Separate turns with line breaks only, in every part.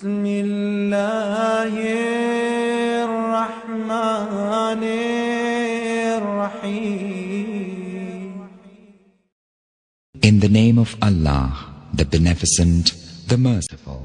بسم الله الرحمن الرحيم.
In the name of Allah, the Beneficent, the Merciful.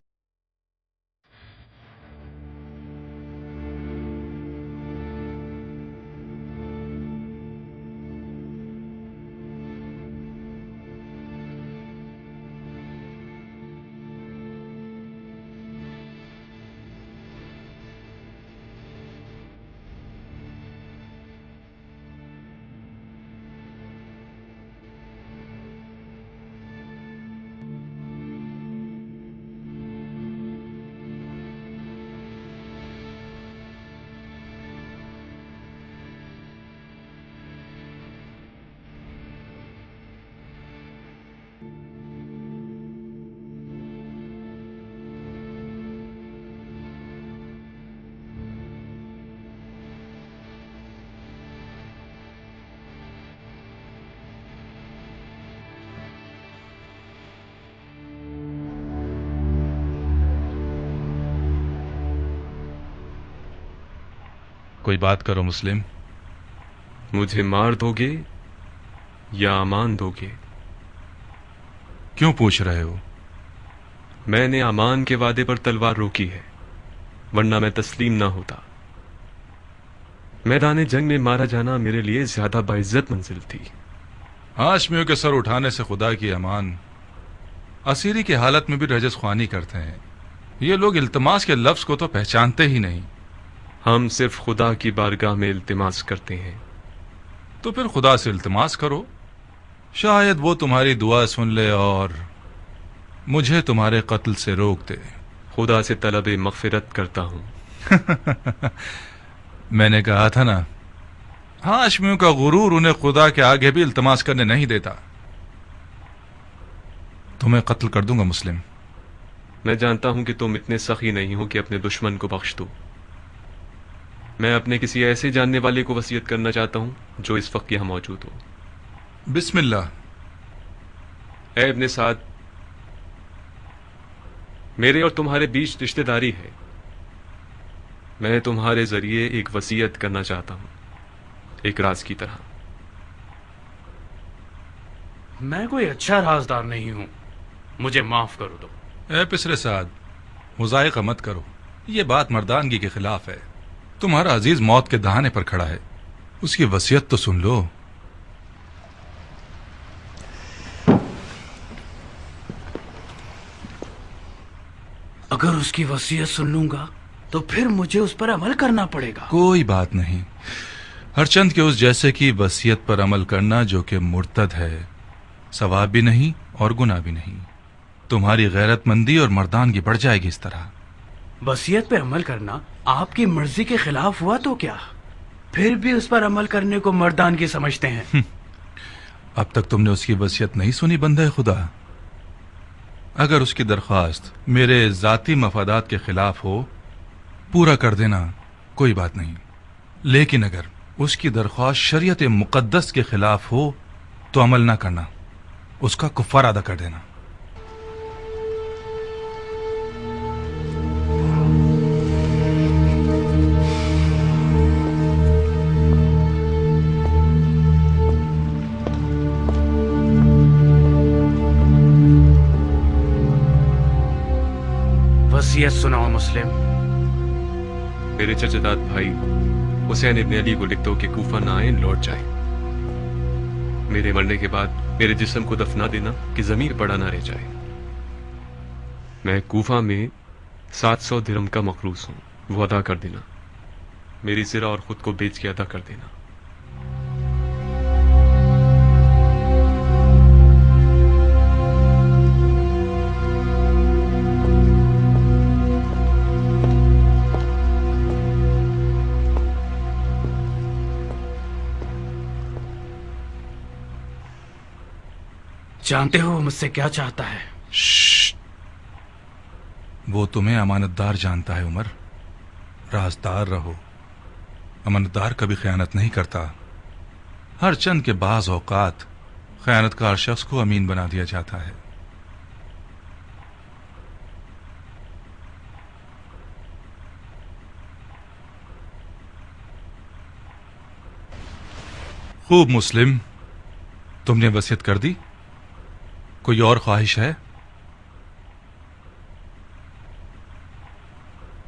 کوئی بات کرو مسلم.
مجھے مار دو گے یا امان دو گے؟
کیوں پوچھ رہے ہو؟
میں نے امان کے وعدے پر تلوار روکی ہے، ورنہ میں تسلیم نہ ہوتا. میدان جنگ میں مارا جانا میرے لیے زیادہ باعزت منزل تھی.
ہاشمیوں کے سر اٹھانے سے خدا کی امان. اسیری کی حالت میں بھی رجس خوانی کرتے ہیں. یہ لوگ التماس کے لفظ کو تو پہچانتے ہی نہیں.
ہم صرف خدا کی بارگاہ میں التماس کرتے ہیں.
تو پھر خدا سے التماس کرو، شاید وہ تمہاری دعا سن لے اور مجھے تمہارے قتل سے روک دے.
خدا سے طلب مغفرت کرتا ہوں.
میں نے کہا تھا نا، ہاشمیوں کا غرور انہیں خدا کے آگے بھی التماس کرنے نہیں دیتا. تمہیں قتل کر دوں گا مسلم.
میں جانتا ہوں کہ تم اتنے سخی نہیں ہو کہ اپنے دشمن کو بخش دو. میں اپنے کسی ایسے جاننے والے کو وصیت کرنا چاہتا ہوں جو اس وقت یہاں موجود ہو.
بسم اللہ.
اے ابن سعد، میرے اور تمہارے بیچ رشتہ داری ہے. میں تمہارے ذریعے ایک وصیت کرنا چاہتا ہوں، ایک راز کی طرح.
میں کوئی اچھا رازدار نہیں ہوں، مجھے معاف کرو دو.
اے پسر سعد، مضائقہ مت کرو. یہ بات مردانگی کے خلاف ہے. تمہارا عزیز موت کے دہانے پر کھڑا ہے، اس کی وصیت تو سن لو.
اگر اس کی وصیت سن لوں گا تو پھر مجھے اس پر عمل کرنا پڑے گا.
کوئی بات نہیں. ہر چند کے اس جیسے کی وصیت پر عمل کرنا جو کہ مرتد ہے، ثواب بھی نہیں اور گناہ بھی نہیں. تمہاری غیرت مندی اور مردانگی بڑھ جائے گی اس طرح.
وصیت پہ عمل کرنا آپ کی مرضی کے خلاف ہوا تو کیا؟ پھر بھی اس پر عمل کرنے کو مردانگی سمجھتے ہیں.
اب تک تم نے اس کی وصیت نہیں سنی بندہ خدا. اگر اس کی درخواست میرے ذاتی مفادات کے خلاف ہو، پورا کر دینا، کوئی بات نہیں. لیکن اگر اس کی درخواست شریعت مقدس کے خلاف ہو تو عمل نہ کرنا، اس کا کفارہ ادا کر دینا.
وصیت سناؤ مسلم.
میرے چچا بھائی حسین ابن علی کو لکھ دو کہ کوفہ نہ آئیں، لوٹ جائیں. میرے مرنے کے بعد میرے جسم کو دفنا دینا کہ ضمیر پڑا نہ رہ جائے. میں کوفہ میں 700 درہم کا مقروض ہوں، وہ ادا کر دینا. میری زرہ اور خود کو بیچ کے ادا کر دینا.
جانتے ہو وہ مجھ سے کیا چاہتا ہے؟
وہ تمہیں امانت دار جانتا ہے عمر. رازدار رہو. امانت دار کبھی خیانت نہیں کرتا. ہر چند کے بعض اوقات خیانت کار شخص کو امین بنا دیا جاتا ہے. خوب مسلم، تم نے وصیت کر دی؟ کوئی اور خواہش ہے؟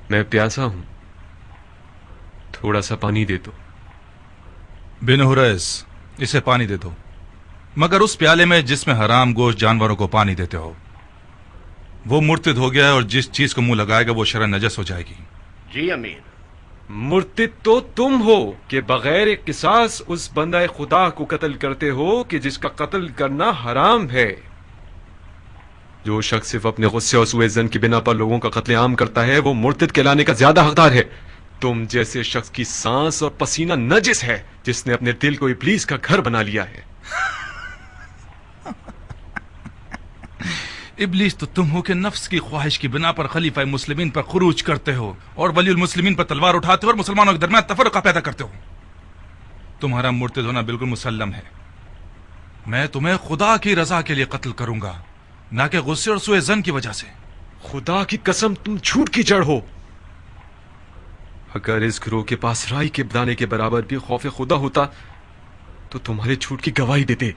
میں پیاسا ہوں، تھوڑا سا پانی دے دو۔
بن حریث، اسے پانی دے دو، مگر اس پیالے میں جس میں حرام گوشت جانوروں کو پانی دیتے ہو۔ وہ مرتد ہو گیا ہے اور جس چیز کو منہ لگائے گا وہ شرعاً نجس ہو جائے گی۔
جی امیر۔
مرتد تو تم ہو کہ بغیر قصاص اس بندہ خدا کو قتل کرتے ہو کہ جس کا قتل کرنا حرام ہے۔ جو شخص صرف اپنے غصے اور سوء ظن کی بنا پر لوگوں کا قتل عام کرتا ہے وہ مرتد کہلانے کا زیادہ حقدار ہے۔ تم جیسے شخص کی سانس اور پسینہ نجس ہے جس نے اپنے دل کو ابلیس کا گھر بنا لیا ہے۔
ابلیس تو تم ہو کہ نفس کی خواہش کی بنا پر خلیفہ مسلمین پر خروج کرتے ہو اور ولی المسلمین پر تلوار اٹھاتے ہو اور مسلمانوں کے درمیان تفرقہ پیدا کرتے ہو۔ تمہارا مرتد ہونا بالکل مسلم ہے۔ میں تمہیں خدا کی رضا کے لیے قتل کروں گا، نہ کہ غصے اور سوء ظن کی وجہ سے۔
خدا کی قسم تم جھوٹ کی جڑ ہو۔ اگر اس گروہ کے پاس رائی کے دانے کے برابر بھی خوف خدا ہوتا تو تمہارے جھوٹ کی گواہی دیتے۔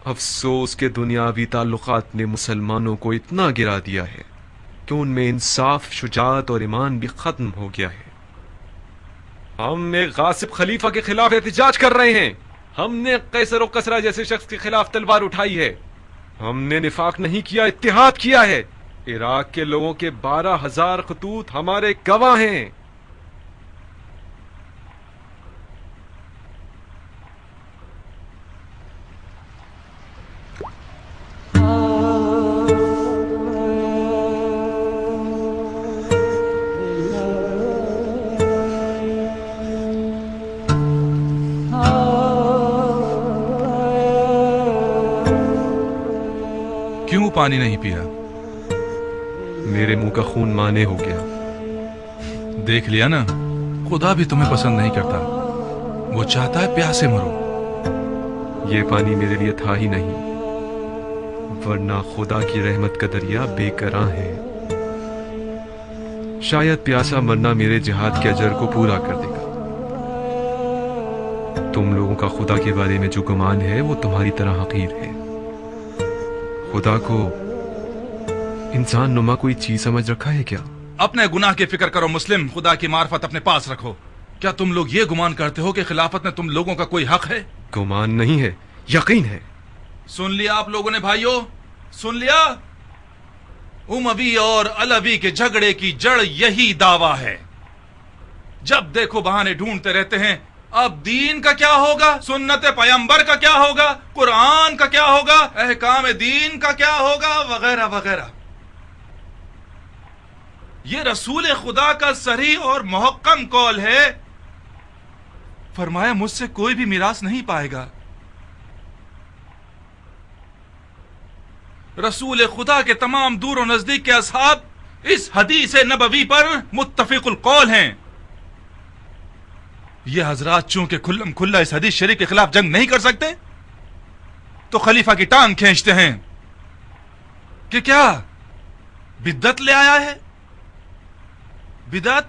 افسوس کہ دنیاوی تعلقات نے مسلمانوں کو اتنا گرا دیا ہے کہ ان میں انصاف، شجاعت اور ایمان بھی ختم ہو گیا ہے۔ ہم ایک غاصب خلیفہ کے خلاف احتجاج کر رہے ہیں۔ ہم نے قیصر و کسریٰ جیسے شخص کے خلاف تلوار اٹھائی ہے۔ ہم نے نفاق نہیں کیا، اتحاد کیا ہے۔ عراق کے لوگوں کے 12,000 خطوط ہمارے گواہ ہیں۔
کیوں پانی نہیں پیا؟
میرے منہ کا خون مانے ہو گیا۔
دیکھ لیا نا، خدا بھی تمہیں پسند نہیں کرتا، وہ چاہتا ہے پیاسے مرو۔
یہ پانی میرے لیے تھا ہی نہیں، ورنہ خدا کی رحمت کا دریا بے کراں ہے۔ شاید پیاسا مرنا میرے جہاد کے اجر کو پورا کر دے گا۔ تم لوگوں کا خدا کے بارے میں جو گمان ہے وہ تمہاری طرح حقیر ہے۔ خدا کو انسان نما کوئی چیز سمجھ رکھا ہے کیا؟
اپنے گناہ کی فکر کرو مسلم، خدا کی معرفت اپنے پاس رکھو۔ کیا تم لوگ یہ گمان کرتے ہو کہ خلافت میں تم لوگوں کا کوئی حق ہے؟
گمان نہیں ہے، یقین ہے۔
سن لیا آپ لوگوں نے بھائیوں، سن لیا؟ اموی اور علوی کے جھگڑے کی جڑ یہی دعویٰ ہے۔ جب دیکھو بہانے ڈھونڈتے رہتے ہیں، اب دین کا کیا ہوگا، سنت پیغمبر کا کیا ہوگا، قرآن کا کیا ہوگا، احکام دین کا کیا ہوگا، وغیرہ وغیرہ۔ یہ رسول خدا کا صریح اور محکم قول ہے، فرمایا مجھ سے کوئی بھی میراث نہیں پائے گا۔ رسول خدا کے تمام دور و نزدیک کے اصحاب اس حدیث نبوی پر متفق القول ہیں۔ یہ حضرات چونکہ کھلم کھلا اس حدیث شریف کے خلاف جنگ نہیں کر سکتے تو خلیفہ کی ٹانگ کھینچتے ہیں کہ کیا بدعت لے آیا ہے۔ بدعت؟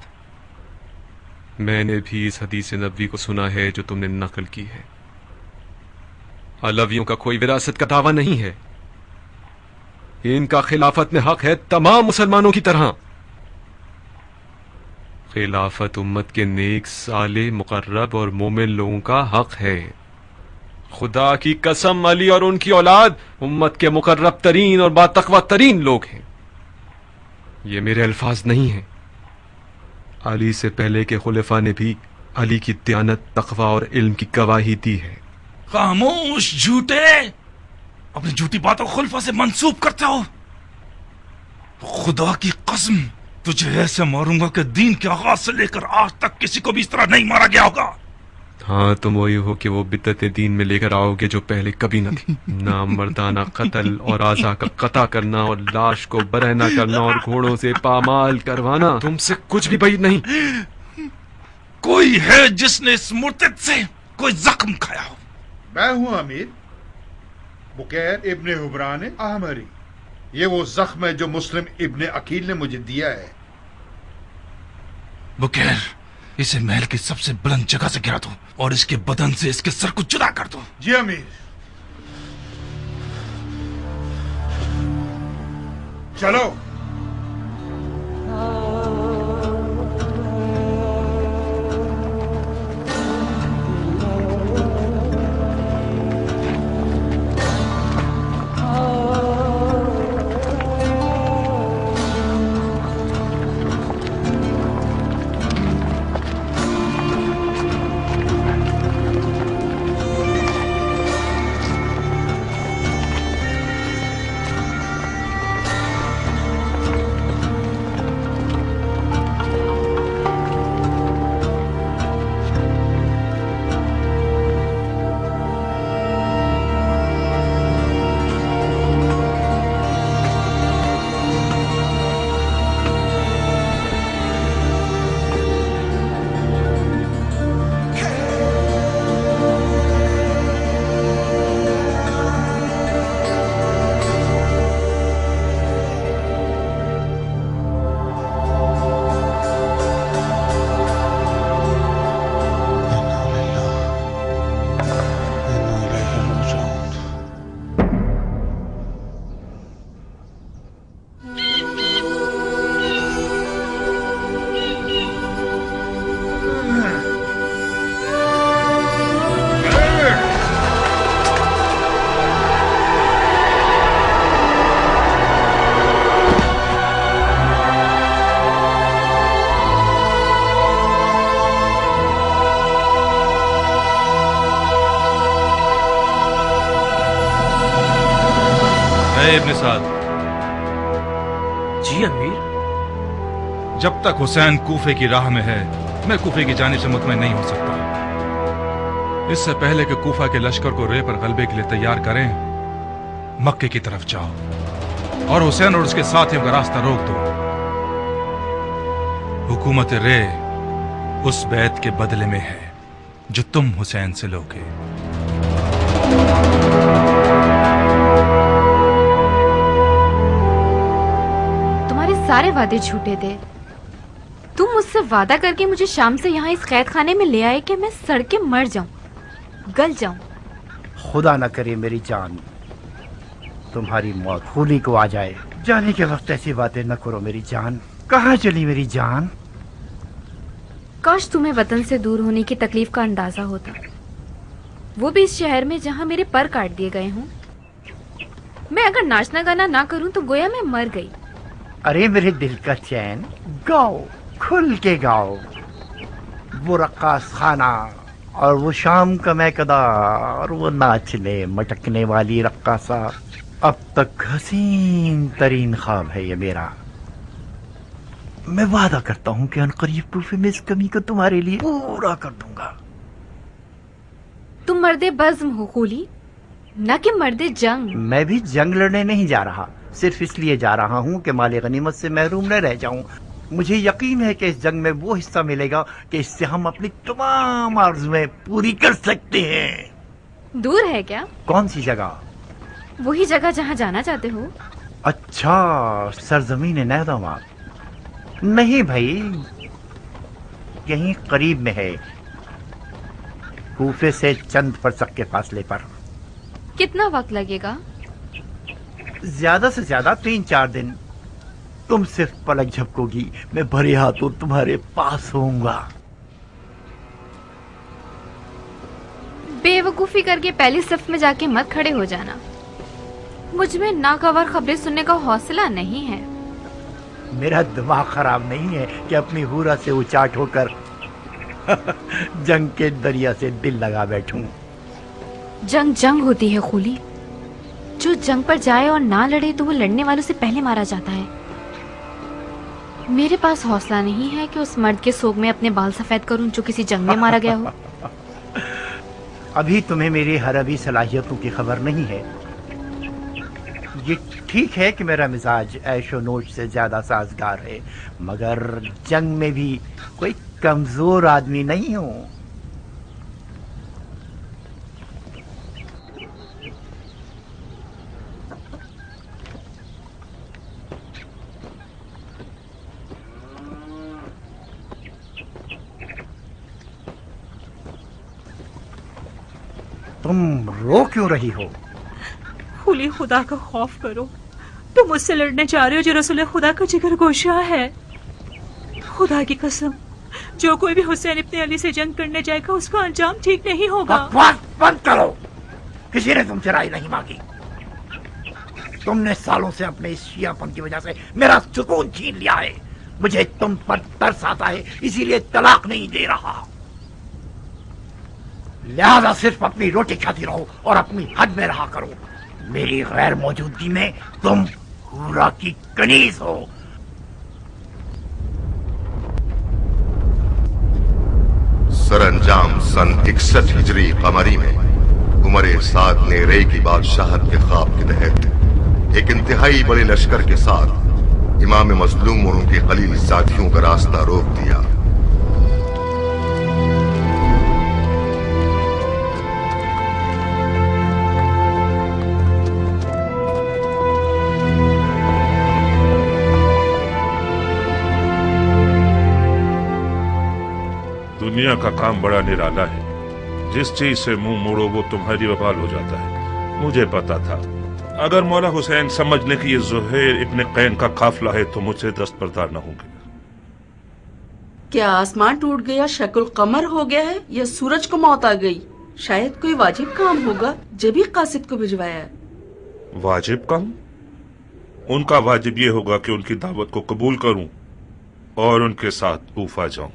میں نے بھی اس حدیث نبوی کو سنا ہے جو تم نے نقل کی ہے۔ علویوں کا کوئی وراثت کا دعویٰ نہیں ہے، ان کا خلافت میں حق ہے تمام مسلمانوں کی طرح۔ خلافت امت کے نیک، صالح، مقرب اور مومن لوگوں کا حق ہے۔ خدا کی قسم علی اور ان کی اولاد امت کے مقرب ترین اور باتقوی ترین لوگ ہیں۔ یہ میرے الفاظ نہیں ہیں، علی سے پہلے کے خلفاء نے بھی علی کی دیانت، تقوی اور علم کی گواہی دی ہے۔
خاموش جھوٹے، اپنی جھوٹی باتوں کو خلفاء سے منسوب کرتے ہو۔ خدا کی قسم تجھے ایسے ماروں گا کہ دین کے آغاز سے لے کر آج تک کسی کو بھی اس طرح نہیں مارا گیا ہوگا۔
ہاں تم وہی ہو کہ وہ بدعتیں دین میں لے کر آؤ گے جو پہلے کبھی نہ تھی۔ نامردانہ قتل اور اعضاء کا قطع کرنا اور لاش کو برہنہ کرنا اور گھوڑوں سے پامال کروانا تم سے کچھ بھی بعید نہیں۔
کوئی ہے جس نے اس مرتد سے کوئی زخم کھایا ہو؟
میں ہوں امیر، بکیر ابن حبران احمری۔ یہ وہ زخم ہے جو مسلم ابن عقیل نے مجھے دیا ہے۔
بکیر اسے محل کی سب سے بلند جگہ سے گرا دو اور اس کے بدن سے اس کے سر کو جدا کر دو.
جی امیر. چلو.
ابن سعد.
جی امیر.
جب تک حسین کوفے کی راہ میں ہے میں کوفے کی جانب سے مطمئن نہیں ہو سکتا. اس سے پہلے کہ کوفہ کے لشکر کو رے پر غلبے کے لیے تیار کریں مکے کی طرف جاؤ اور حسین اور اس کے ساتھیوں کا راستہ روک دو. حکومت رے اس بیعت کے بدلے میں ہے جو تم حسین سے لوگے.
سارے وعدے جھوٹے تھے. تم مجھ سے وعدہ کر کے مجھے شام سے یہاں اس قید خانے میں لے آئے کہ میں سڑ کے مر جاؤں, گل جاؤں.
خدا نہ کرے میری جان تمہاری موت خولی کو آ جائے. جانے کے وقت ایسی باتیں نہ کرو میری جان. کہاں چلی میری جان؟
کاش تمہیں وطن سے دور ہونے کی تکلیف کا اندازہ ہوتا, وہ بھی اس شہر میں جہاں میرے پر کاٹ دیے گئے ہوں. میں اگر ناچنا گانا نہ کروں تو گویا میں مر گئی.
ارے میرے دل کا چین, گاؤ, کھل کے گاؤ. وہ رقاص خانہ اور وہ شام کا میکدہ اور وہ ناچنے مٹکنے والی رقاصہ اب تک حسین ترین خواب ہے یہ میرا. میں وعدہ کرتا ہوں کہ عنقریب کوفے میں اس کمی کو تمہارے لیے پورا کر دوں گا.
تم مرد بزم ہو خولی, نہ کہ مرد جنگ.
میں بھی جنگ لڑنے نہیں جا رہا, صرف اس لیے جا رہا ہوں کہ مال غنیمت سے محروم نہ رہ جاؤں. مجھے یقین ہے کہ اس جنگ میں وہ حصہ ملے گا کہ اس سے ہم اپنی تمام آرزویں پوری کر سکتے ہیں.
دور ہے کیا؟
کون سی جگہ؟
وہی جگہ جہاں جانا چاہتے ہو.
اچھا, سرزمین نیداما. نہیں بھائی, یہیں قریب میں ہے, کوفے سے چند فرسخ کے فاصلے پر.
کتنا وقت لگے گا؟
زیادہ سے زیادہ 3-4 دن. تم صرف پلک جھپکو گی, میں بھرے ہاتھوں تمہارے پاس ہوں گا.
بے وقوفی کر کے پہلی صف میں جا کے مت کھڑے ہو جانا. مجھ میں ناگوار خبریں سننے کا حوصلہ نہیں ہے.
میرا دماغ خراب نہیں ہے کہ اپنی حورا سے اچاٹ ہو کر جنگ کے دریا سے دل لگا بیٹھوں.
جنگ جنگ ہوتی ہے خولی. جو جنگ پر جائے اور نہ لڑے تو وہ لڑنے والوں سے پہلے مارا جاتا ہے. میرے پاس حوصلہ نہیں ہے کہ اس مرد کے سوگ میں اپنے بال سفید کروں جو کسی جنگ میں مارا گیا ہو.
ابھی تمہیں میری حربی صلاحیتوں کی خبر نہیں ہے. یہ ٹھیک ہے کہ میرا مزاج عیش و نوش سے زیادہ سازگار ہے, مگر جنگ میں بھی کوئی کمزور آدمی نہیں ہوں. तुम रो क्यों रही हो?
खुली खुदा का खौफ करो, तुम मुझसे लड़ने जा रहे हो जो रसूल खुदा का जिगर गोशा है। खुदा की कसम, जो कोई भी हुसैन इब्ने अली से जंग करने जाएगा उसका अंजाम ठीक नहीं होगा।
बकवास बंद करो, किसी ने तुमसे राय नहीं मांगी। तुमने सालों से अपने इस शियापन की वजह से मेरा सुकून छीन लिया है। मुझे तुम पर तरस आता है, इसीलिए तलाक नहीं दे रहा। लिहाजा सिर्फ अपनी रोटी खाती रहो और अपनी हद में रहा करो। मेरी गैर मौजूदगी में तुम हुरा की कनीज हो।
सरअंजाम सन 61 हिजरी कमरी में उमर साद ने रे की बादशाहत के ख्वाब के तहत एक इंतहाई बड़े लश्कर के साथ इमाम मजलूम और उनके खलील साथियों का रास्ता रोक दिया।
दुनिया का काम बड़ा निराला है, जिस चीज से मुंह मोड़ो वो तुम्हारी वबाल हो जाता है। मुझे पता था अगर मौला हुसैन समझ ले कि ये ज़ुहैर इब्ने कैन का काफिला है तो मुझसे दस्तबरदार न होंगे।
क्या आसमान टूट गया, शक्ल कमर हो गया है, या सूरज को मौत आ गई? शायद कोई वाजिब काम होगा जब ही कासिद को भिजवाया है।
वाजिब काम? उनका वाजिब ये होगा कि उनकी दावत को कबूल करूं और उनके साथ कूफा जाऊं।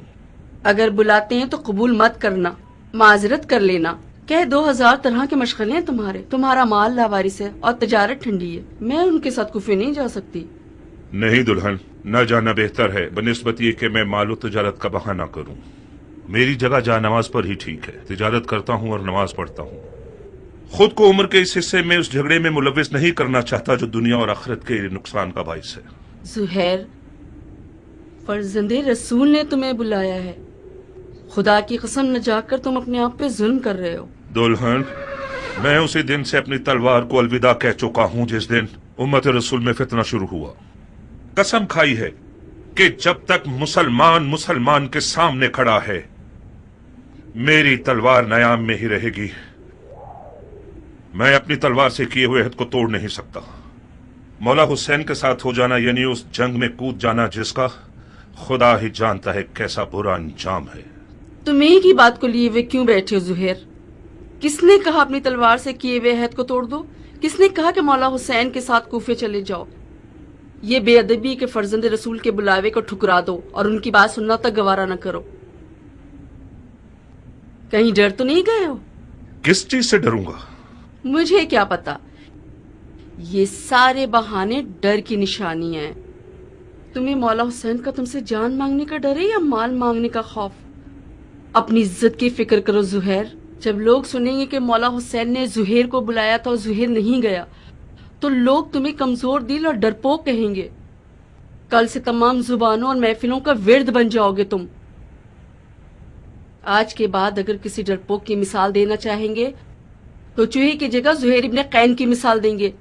अगर बुलाते हैं तो कबूल मत करना, माजरत कर लेना। कह 2000 तरह के मशगले हैं तुम्हारे, तुम्हारा माल लावारिस है और तजारत ठंडी है। मैं उनके साथ कुफे नहीं जा सकती।
नहीं दुल्हन, न जाना बेहतर है बनिस्बत ये कि मैं मालो तजारत का बहाना करूं। मेरी जगह जा नमाज पर ही ठीक है। तिजारत करता हूं और नमाज पढ़ता हूं। खुद को उम्र के इस हिस्से में उस झगड़े में मुलविस नहीं करना चाहता जो दुनिया और आखिरत के नुकसान का बाइस है।
ज़ुहैर, फर्जंदे रसूल ने तुम्हें बुलाया है। खुदा की कसम न जाकर तुम अपने आप पे जुल्म कर रहे हो।
दुल्हन, मैं उसी दिन से अपनी तलवार को अलविदा कह चुका हूं जिस दिन उम्मत रसूल में फितना शुरू हुआ। कसम खाई है कि जब तक मुसलमान मुसलमान के सामने खड़ा है मेरी तलवार नयाम में ही रहेगी। मैं अपनी तलवार से किए हुए हद को तोड़ नहीं सकता। मौला हुसैन के साथ हो जाना यानी उस जंग में कूद जाना जिसका खुदा ही जानता है कैसा बुरा अंजाम है।
तुम एक ही बात को लिए हुए क्यों बैठे हो ज़ुहैर? किसने कहा अपनी तलवार से किए हुए अहद को तोड़ दो? किसने कहा कि मौला हुसैन के साथ कूफे चले जाओ? ये बेअदबी के फर्जंद रसूल के बुलावे को ठुकरा दो और उनकी बात सुनना तक गवारा न करो। कहीं डर तो नहीं गए हो?
किस चीज से डरूंगा?
मुझे क्या पता। ये सारे बहाने डर की निशानियां हैं। तुम्हें मौला हुसैन का तुमसे जान मांगने का डर है या माल मांगने का खौफ? अपनी इज्जत की फिक्र करो ज़ुहैर। जब लोग सुनेंगे कि मौला हुसैन ने ज़ुहैर को बुलाया था और ज़ुहैर नहीं गया तो लोग तुम्हें कमजोर दिल और डरपोक कहेंगे। कल से तमाम जुबानों और महफिलों का विर्द बन जाओगे तुम। आज के बाद अगर किसी डरपोक की मिसाल देना चाहेंगे तो चूहे की जगह ज़ुहैर इब्ने कैन की मिसाल देंगे।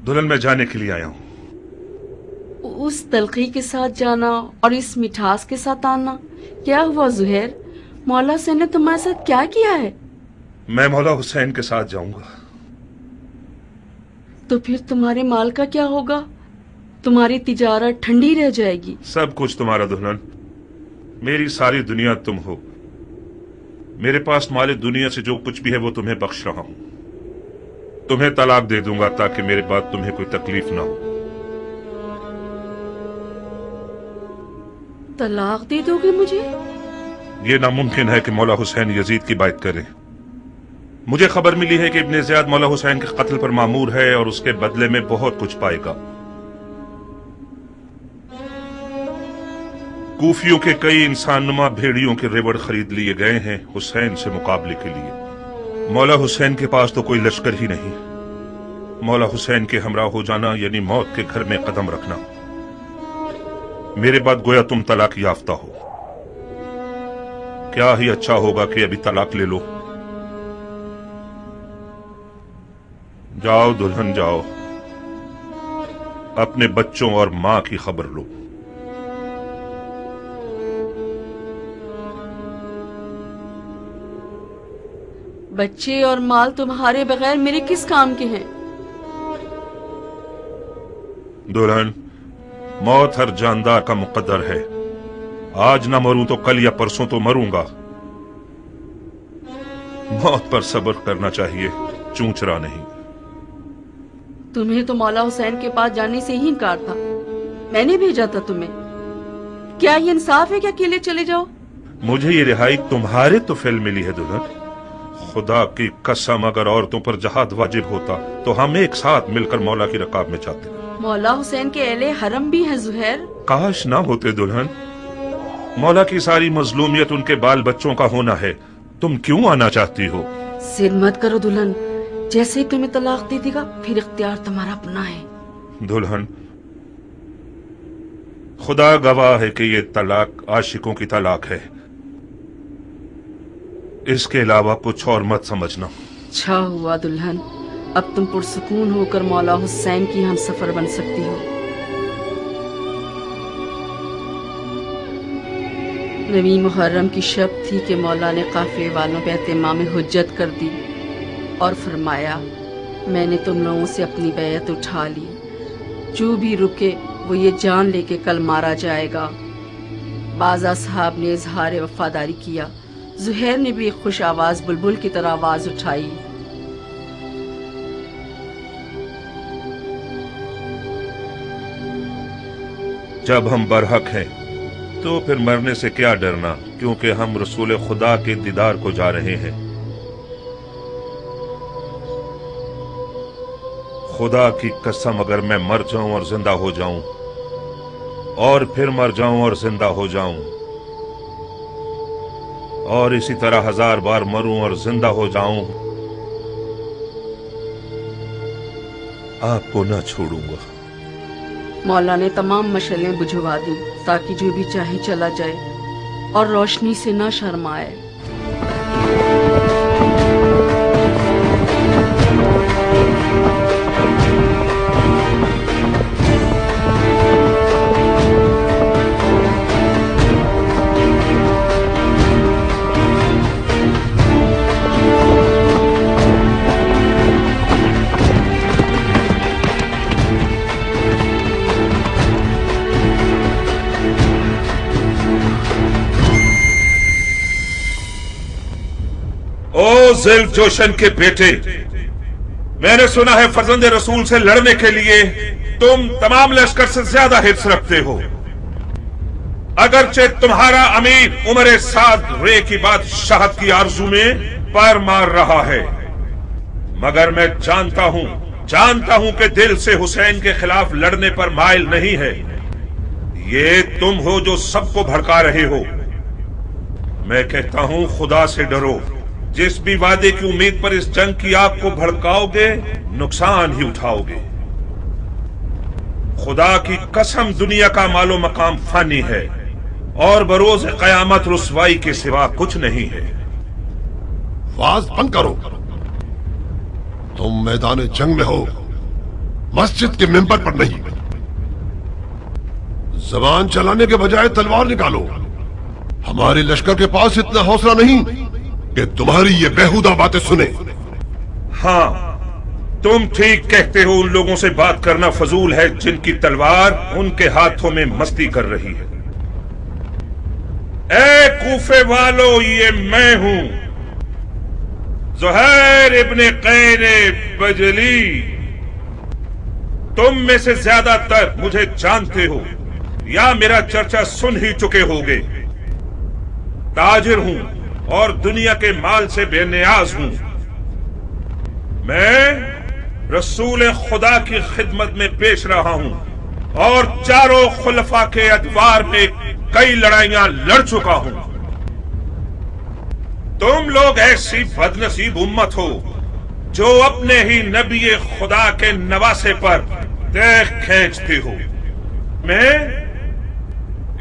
दुल्हन मैं जाने के लिए आया हूँ।
उस तलखी के साथ जाना और इस मिठास के साथ आना, क्या हुआ ज़ुहैर? मौला हुसैन ने तुम्हारे साथ क्या किया है?
मैं मौला हुसैन के साथ जाऊंगा।
तो फिर तुम्हारे माल का क्या होगा? तुम्हारी तिजारत ठंडी रह जाएगी।
सब कुछ तुम्हारा दुल्हन। मेरी सारी दुनिया तुम हो। मेरे पास माले दुनिया से जो कुछ भी है वो तुम्हें बख्श रहा हूँ। तुम्हें तलाक दे दूंगा ताकि मेरे बाद तुम्हें कोई तकलीफ ना हो।
तलाक दे दोगे मुझे?
ये नामुमकिन है कि मौला हुसैन यजीद की बात करें। मुझे खबर मिली है कि इब्ने ज़ियाद मौला हुसैन के कत्ल पर मामूर है और उसके बदले में बहुत कुछ पाएगा। کوفیوں کے کئی انسان نما بھیڑیوں کے ریوڑ خرید لیے گئے ہیں حسین سے مقابلے کے لیے۔ مولا حسین کے پاس تو کوئی لشکر ہی نہیں۔ مولا حسین کے ہمراہ ہو جانا یعنی موت کے گھر میں قدم رکھنا۔ میرے بعد گویا تم طلاق یافتہ ہو۔ کیا ہی اچھا ہوگا کہ ابھی طلاق لے لو۔ جاؤ دلہن جاؤ، اپنے بچوں اور ماں کی خبر لو۔
بچے اور مال تمہارے بغیر میرے کس کام کے ہیں؟
دلہن، موت ہر جاندار کا مقدر ہے۔ آج نہ مروں تو کل یا پرسوں تو مروں گا۔ موت پر صبر کرنا چاہیے، چونچرا نہیں۔
تمہیں تو مولا حسین کے پاس جانے سے ہی انکار تھا، میں نے بھیجا تھا تمہیں۔ کیا یہ انصاف ہے کہ اکیلے چلے جاؤ؟
مجھے یہ رہائی تمہارے تو فعل ملی ہے دلہن۔ خدا کی قسم اگر عورتوں پر جہاد واجب ہوتا تو ہم ایک ساتھ مل کر مولا کی رکاب میں جاتے۔
مولا حسین کے اہل حرم بھی ہیں زہیر۔
کاش نہ ہوتے دلہن۔ مولا کی ساری مظلومیت ان کے بال بچوں کا ہونا ہے، تم کیوں آنا چاہتی ہو؟
ضد مت کرو دلہن، جیسے ہی تمہیں طلاق دے دے گا پھر اختیار تمہارا اپنا ہے۔
دلہن، خدا گواہ ہے کہ یہ طلاق عاشقوں کی طلاق ہے، اس کے علاوہ کچھ اور مت سمجھنا۔
اچھا ہوا دلہن، اب تم پرسکون ہو کر مولا حسین کی ہم سفر بن سکتی ہو۔ نویں محرم کی شب تھی کہ مولا نے قافلے والوں پہ اہتمام حجت کر دی اور فرمایا، میں نے تم لوگوں سے اپنی بیعت اٹھا لی، جو بھی رکے وہ یہ جان لے کے کل مارا جائے گا۔ بعض اصحاب نے اظہار وفاداری کیا، زہیر نے بھی ایک خوش آواز بلبل کی طرح آواز اٹھائی،
جب ہم برحق ہیں تو پھر مرنے سے کیا ڈرنا، کیونکہ ہم رسول خدا کے دیدار کو جا رہے ہیں۔ خدا کی قسم اگر میں مر جاؤں اور زندہ ہو جاؤں اور پھر مر جاؤں اور زندہ ہو جاؤں اور اسی طرح 1000 بار مروں اور زندہ ہو جاؤں، آپ کو نہ چھوڑوں گا۔
مولا نے تمام مشعلیں بجھوا دی تاکہ جو بھی چاہے چلا جائے اور روشنی سے نہ شرمائے۔
او ذیل جوشن کے بیٹے، میں نے سنا ہے فرزند رسول سے لڑنے کے لیے تم تمام لشکر سے زیادہ حرص رکھتے ہو۔ اگرچہ تمہارا امیر عمر سعد رے کی بادشاہت کی آرزو میں پیر مار رہا ہے، مگر میں جانتا ہوں کہ دل سے حسین کے خلاف لڑنے پر مائل نہیں ہے۔ یہ تم ہو جو سب کو بھڑکا رہے ہو۔ میں کہتا ہوں خدا سے ڈرو، جس بھی وعدے کی امید پر اس جنگ کی آگ کو بھڑکاؤ گے نقصان ہی اٹھاؤ گے۔ خدا کی قسم دنیا کا مال و مقام فانی ہے اور بروز قیامت رسوائی کے سوا کچھ نہیں ہے۔
واز بند کرو، تم میدان جنگ میں ہو، مسجد کے ممبر پر نہیں۔ زبان چلانے کے بجائے تلوار نکالو۔ ہمارے لشکر کے پاس اتنا حوصلہ نہیں کہ تمہاری یہ بیہودہ باتیں سنے۔
ہاں، تم ٹھیک کہتے ہو، ان لوگوں سے بات کرنا فضول ہے جن کی تلوار ان کے ہاتھوں میں مستی کر رہی ہے۔ اے کوفے والو، یہ میں ہوں، زہیر ابن قیر بجلی۔ تم میں سے زیادہ تر مجھے جانتے ہو یا میرا چرچا سن ہی چکے ہوگے۔ تاجر ہوں اور دنیا کے مال سے بے نیاز ہوں۔ میں رسول خدا کی خدمت میں پیش رہا ہوں اور چاروں خلفاء کے ادوار میں कई लड़ाइयां लड़ चुका हूं। तुम लोग ऐसी बदनसीब उम्मत हो जो अपने ही नबी खुदा के नवासे पर देख खींचती हो। मैं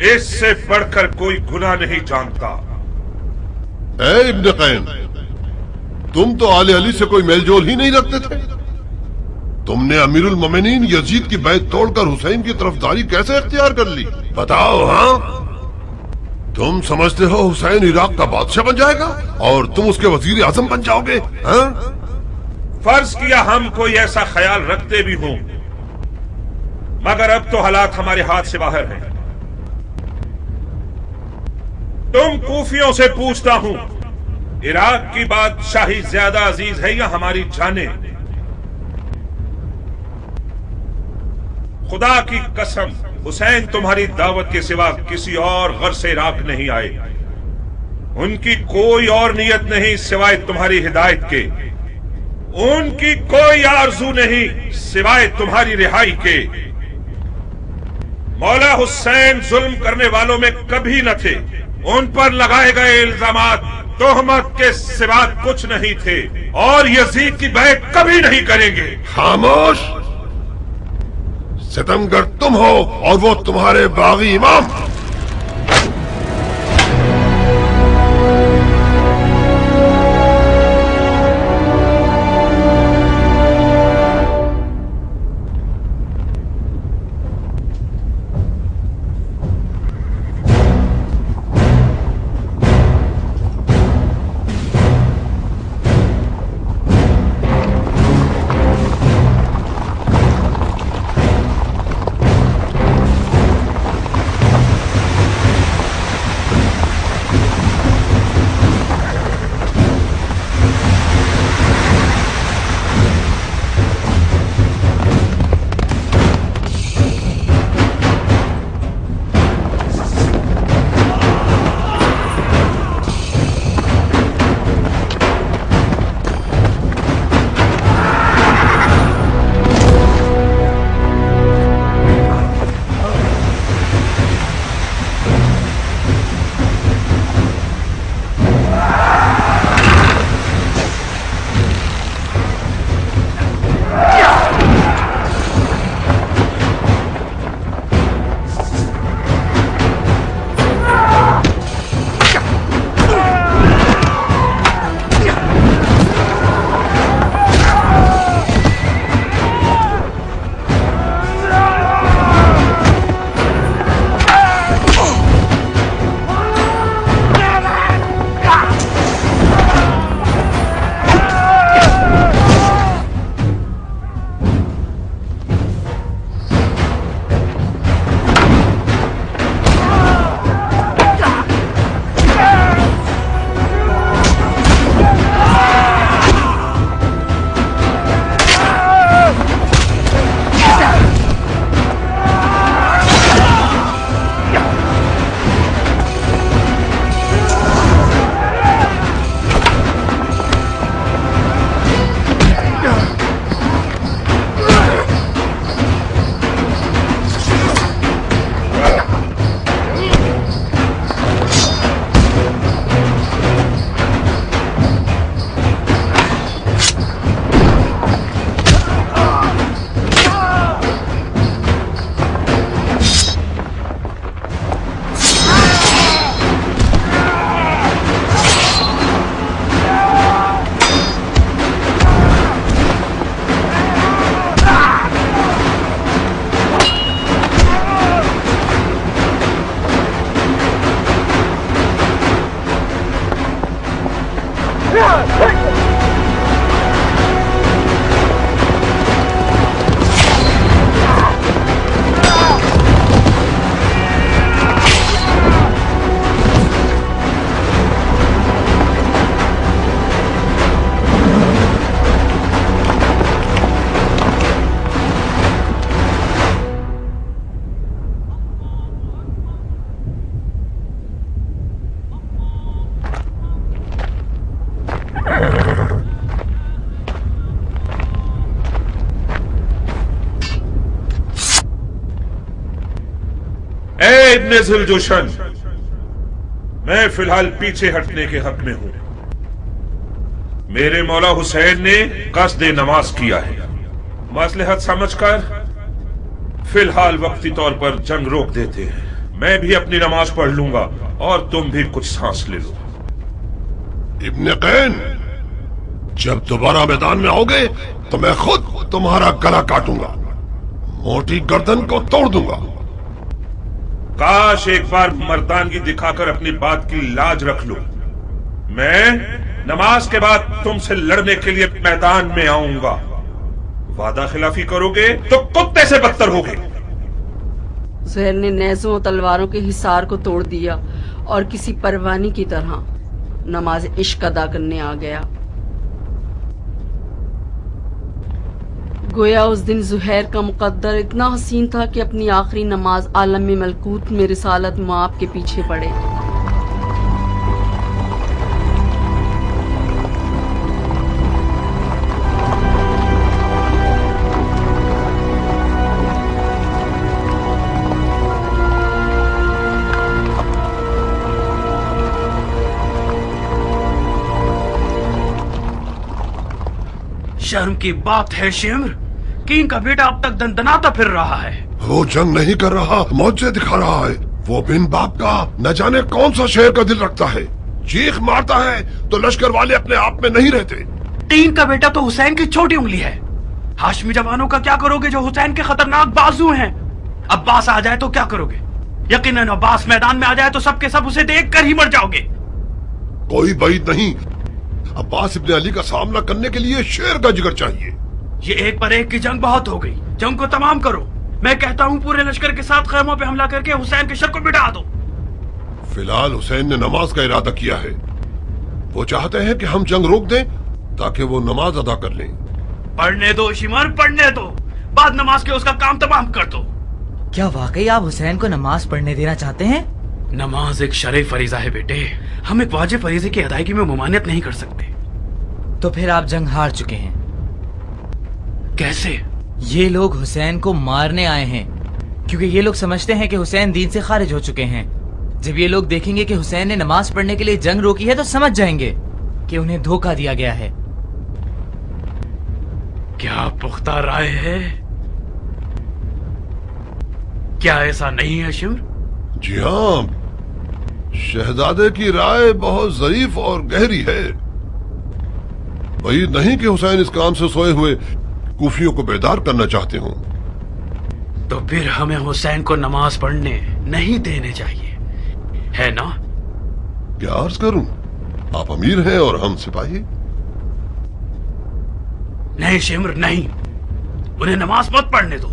इससे बढ़कर कोई गुनाह नहीं जानता।
ए इब्न कैन, तुम तो आले अली से कोई मेलजोल ही नहीं रखते थे। तुमने अमीरुल मोमिनीन यजीद की बैत तोड़कर हुसैन की तरफदारी कैसे इख्तियार कर ली? बताओ। हाँ, तुम समझते हो हुसैन इराक का बादशाह बन जाएगा और तुम उसके वजीर आजम बन जाओगे? हाँ?
फर्ज किया हम कोई ऐसा ख्याल रखते भी हों, मगर अब तो हालात हमारे हाथ से बाहर हैं। तुम कूफियों से पूछता हूं, इराक की बादशाही ज्यादा अजीज है या हमारी जाने? खुदा की कसम, हुसैन तुम्हारी दावत के सिवा किसी और गर्ज से इराक नहीं आए। उनकी कोई और नियत नहीं सिवाय तुम्हारी हिदायत के। उनकी कोई आरजू नहीं सिवाय तुम्हारी रिहाई के। मौला हुसैन जुल्म करने वालों में कभी न थे। उन पर लगाए गए इल्जामात तोहमत के सिवा कुछ नहीं थे और यजीद की बैत कभी नहीं करेंगे।
खामोश! सितमगर तुम हो और वो तुम्हारे बागी इमाम।
ابن ذوالجوشن، میں فی الحال پیچھے ہٹنے کے حق میں ہوں۔ میرے مولا حسین نے قصد نماز کیا ہے، مصلحت سمجھ کر فی الحال وقتی طور پر جنگ روک دیتے ہیں۔ میں بھی اپنی نماز پڑھ لوں گا اور تم بھی کچھ سانس لے لو۔
ابن قین، جب دوبارہ میدان میں آؤ گے تو میں خود تمہارا گلا کاٹوں گا، موٹی گردن کو توڑ دوں گا۔
کاش ایک بار مردانگی دکھا کر اپنی بات کی لاج رکھ لو۔ میں نماز کے بعد تم سے لڑنے کے لیے میدان میں آؤں گا۔ وعدہ خلافی کرو گے تو کتے سے بدتر ہوگے۔
زہر نے نیزوں اور تلواروں کے حصار کو توڑ دیا اور کسی پروانی کی طرح نماز عشق ادا کرنے آ گیا۔ گویا اس دن زہیر کا مقدر اتنا حسین تھا کہ اپنی آخری نماز عالم ملکوت میں رسالت مآب کے پیچھے پڑے۔
شرم کی بات ہے شمر، کین کا بیٹا اب تک دندناتا پھر رہا ہے۔
وہ جنگ نہیں کر رہا، معجزے دکھا رہا ہے۔ وہ بن باپ کا نہ جانے کون سا شہر کا دل رکھتا ہے، چیخ مارتا ہے تو لشکر والے اپنے آپ میں نہیں رہتے۔
تین کا بیٹا تو حسین کی چھوٹی انگلی ہے۔ ہاشمی جوانوں کا کیا کرو گے جو حسین کے خطرناک بازو ہیں؟ عباس آ جائے تو کیا کرو گے؟ یقیناً عباس میدان میں آ جائے تو سب کے سب اسے دیکھ کر ہی مر جاؤ گے۔
کوئی بعید نہیں، عباس ابن علی کا سامنا کرنے کے لیے شیر کا جگر چاہیے۔
یہ ایک پر ایک کی جنگ بہت ہو گئی، جنگ کو تمام کرو۔ میں کہتا ہوں پورے لشکر کے ساتھ خیموں پہ حملہ کر کے حسین کے شر کو مٹا دو۔
فی الحال حسین نے نماز کا ارادہ کیا ہے، وہ چاہتے ہیں کہ ہم جنگ روک دیں تاکہ وہ نماز ادا کر لیں۔
پڑھنے دو شمر، پڑھنے دو، بعد نماز کے اس کا کام تمام کر دو۔
کیا واقعی آپ حسین کو نماز پڑھنے دینا چاہتے ہیں؟
نماز ایک شرعی فریضہ ہے بیٹے، ہم ایک واجب فریضے کی ادائیگی میں ممانعت نہیں کر سکتے۔
تو پھر آپ جنگ ہار چکے ہیں۔
کیسے؟
یہ لوگ حسین کو مارنے آئے ہیں، کیونکہ یہ لوگ سمجھتے ہیں کہ حسین دین سے خارج ہو چکے ہیں۔ جب یہ لوگ دیکھیں گے کہ حسین نے نماز پڑھنے کے لیے جنگ روکی ہے تو سمجھ جائیں گے کہ انہیں دھوکہ دیا گیا ہے۔
کیا پختہ رائے ہے؟ کیا ایسا نہیں ہے شمر؟
جی ہاں، شہزادے کی رائے بہت ظریف اور گہری ہے۔ بعید نہیں کہ حسین اس کام سے سوئے ہوئے کوفیوں کو بیدار کرنا چاہتے ہوں۔
تو پھر ہمیں حسین کو نماز پڑھنے نہیں دینے چاہیے، ہے نا؟
کیا عرض کروں، آپ امیر ہیں اور ہم سپاہی۔
نہیں شمر نہیں، انہیں نماز مت پڑھنے دو۔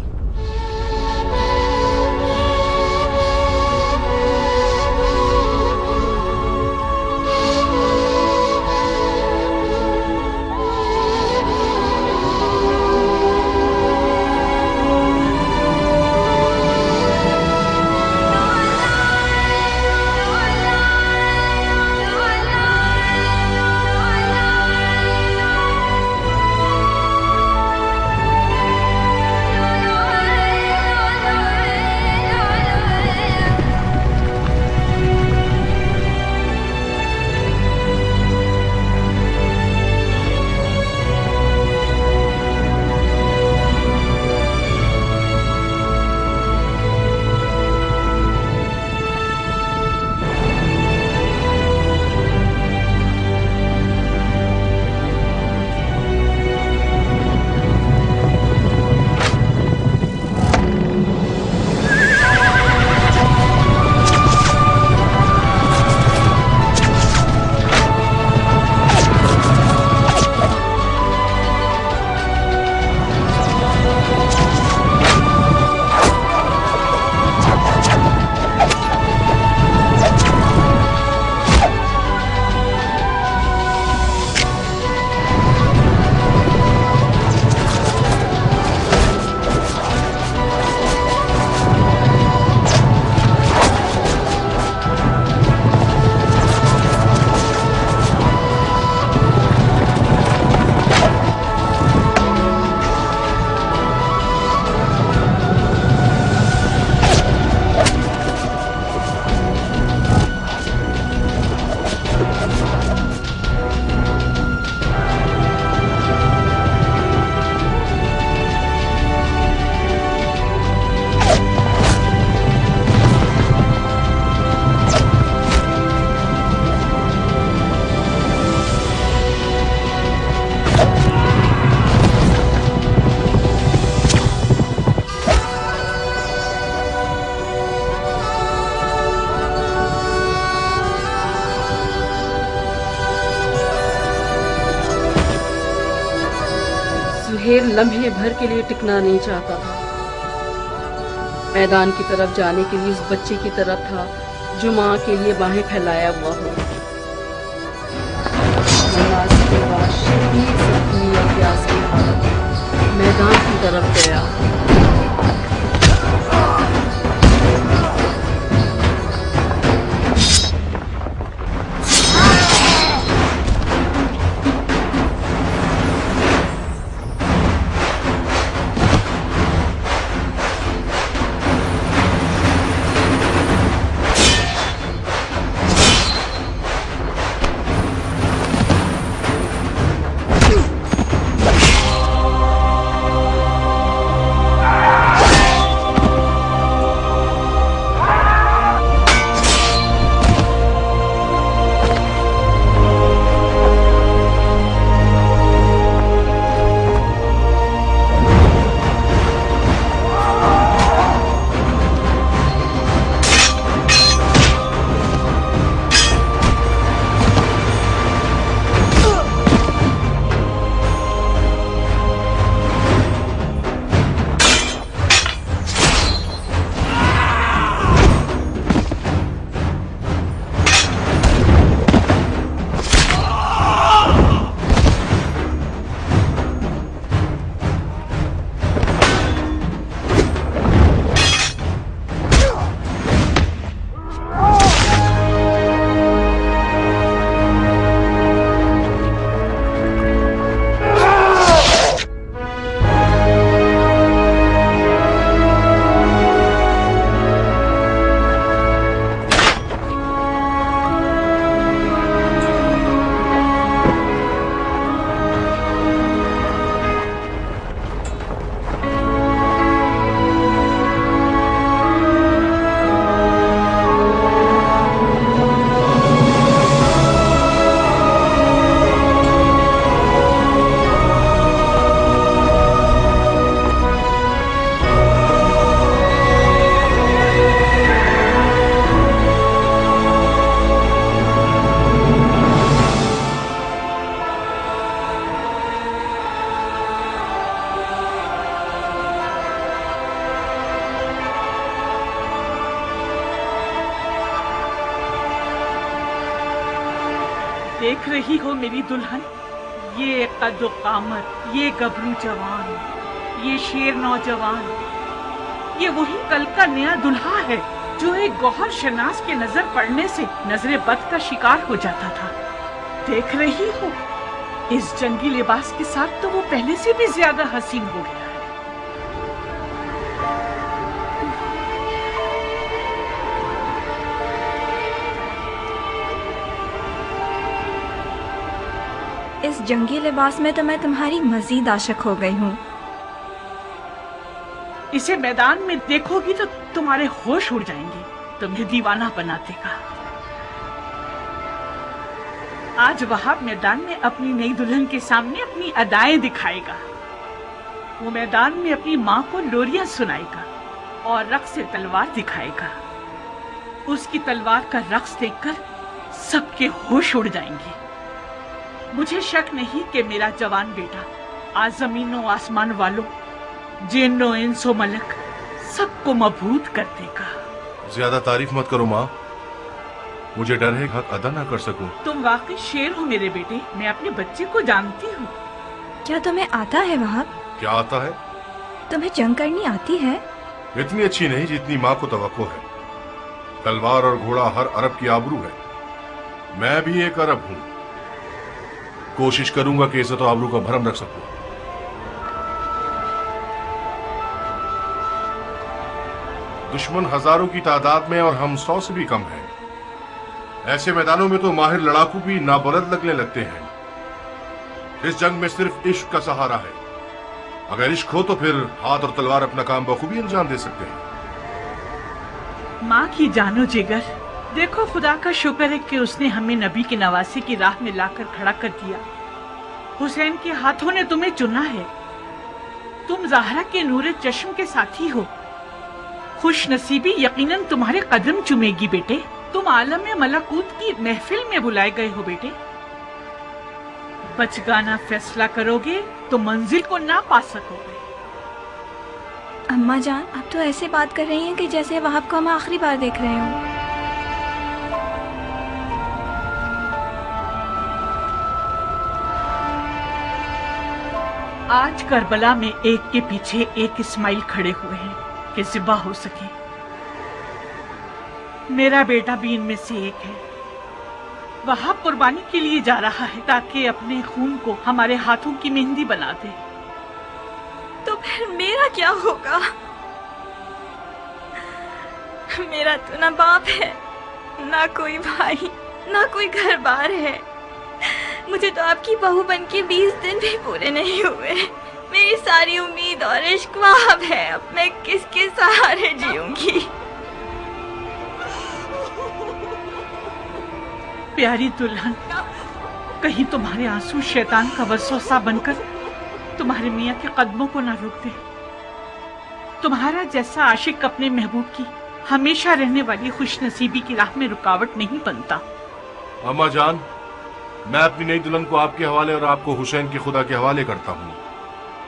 सुहेल लम्हे भर के लिए टिकना नहीं चाहता था। मैदान की तरफ जाने के लिए उस बच्चे की तरफ था जो माँ के लिए बाहें फैलाया हुआ हो। नमाज के बाद शदीद जख्मी और प्यास की हालत में मैदान की तरफ गया।
देख रही हो मेरी दुल्हन, ये कद्दो कामत, ये गबरू जवान, ये शेर नौजवान, ये वही कल का नया दुल्हा है जो एक गौहर शनास के नजर पड़ने से नजरे बद का शिकार हो जाता था। देख रही हो, इस जंगी लिबास के साथ तो वो पहले से भी ज्यादा हसीन हो गया।
इस जंगी लिबास में तो मैं तुम्हारी मजीद आशिक हो गई हूँ।
इसे मैदान में देखोगी तो तुम्हारे होश उड़ जाएंगे, तुम्हें दीवाना बना देगा। आज वहाब मैदान में अपनी नई दुल्हन के सामने अपनी अदाएं दिखाएगा। वो मैदान में अपनी माँ को लोरियां सुनाएगा और रक्स से तलवार दिखाएगा। उसकी तलवार का रक्स देखकर सबके होश उड़ जाएंगे। मुझे शक नहीं कि मेरा जवान बेटा आज जमीनों आसमान वालों, जिन्नो इंसो मलक सबको मबहूत कर देगा।
ज्यादा तारीफ मत करो माँ, मुझे डर है हक अदा ना कर सकूं।
तुम वाकई शेर हो मेरे बेटे, मैं अपने बच्चे को जानती हूँ।
क्या तुम्हें आता है वहाब?
क्या आता है?
तुम्हें जंग करनी आती है?
इतनी अच्छी नहीं जितनी माँ को तवक्को है। तलवार और घोड़ा हर अरब की आबरू है। मैं भी एक अरब हूँ। कोशिश करूंगा कि इज्जत और आबरू का भरम रख सकूं। दुश्मन हजारों की तादाद में और हम 100 से भी कम हैं। ऐसे मैदानों में तो माहिर लड़ाकू भी नाबलद लगने लगते हैं। इस जंग में सिर्फ इश्क का सहारा है। अगर इश्क हो तो फिर हाथ और तलवार अपना काम बखूबी अंजाम दे सकते हैं।
माँ की जानो जिगर, देखो खुदा का शुक्र है कि उसने हमें नबी की नवासी की राह में लाकर खड़ा कर दिया। हुसैन के हाथों ने तुम्हें चुना है। तुम ज़हरा के नूरे चश्म के साथी हो। खुश नसीबी यकीनन तुम्हारे कदम चुमेगी बेटे। तुम आलम मलकूत की महफिल में बुलाए गए हो बेटे। बचगाना फैसला करोगे तो मंजिल को ना पा सकोगे।
अम्मा जान, आप तो ऐसे बात कर रही हैं कि जैसे वहाब को हम आखिरी बार देख रहे हों।
आज करबला में एक के पीछे एक इस्माइल खड़े हुए हैं कि ज़िबा हो सके। मेरा बेटा भी इनमें से एक है। वहाब कुर्बानी के लिए जा रहा है ताकि अपने खून को हमारे हाथों की मेहंदी बना दे।
तो फिर मेरा क्या होगा? मेरा तो ना बाप है, ना कोई भाई, ना कोई घर बार है। मुझे तो आपकी बहू बन के 20 दिन भी पूरे नहीं हुए। मेरी सारी उम्मीद और इश्क वहाब है। अब मैं किसके सहारे जीऊंगी?
प्यारी दुल्हन, कहीं तुम्हारे आंसू शैतान का वसवसा बनकर तुम्हारे मियाँ के कदमों को ना रोक दे। तुम्हारा जैसा आशिक अपने महबूब की हमेशा रहने वाली खुशनसीबी की राह में रुकावट नहीं बनता।
अम्मा जान, मैं अपनी नई दुल्हन को आपके हवाले और आपको हुसैन के खुदा के हवाले करता हूँ।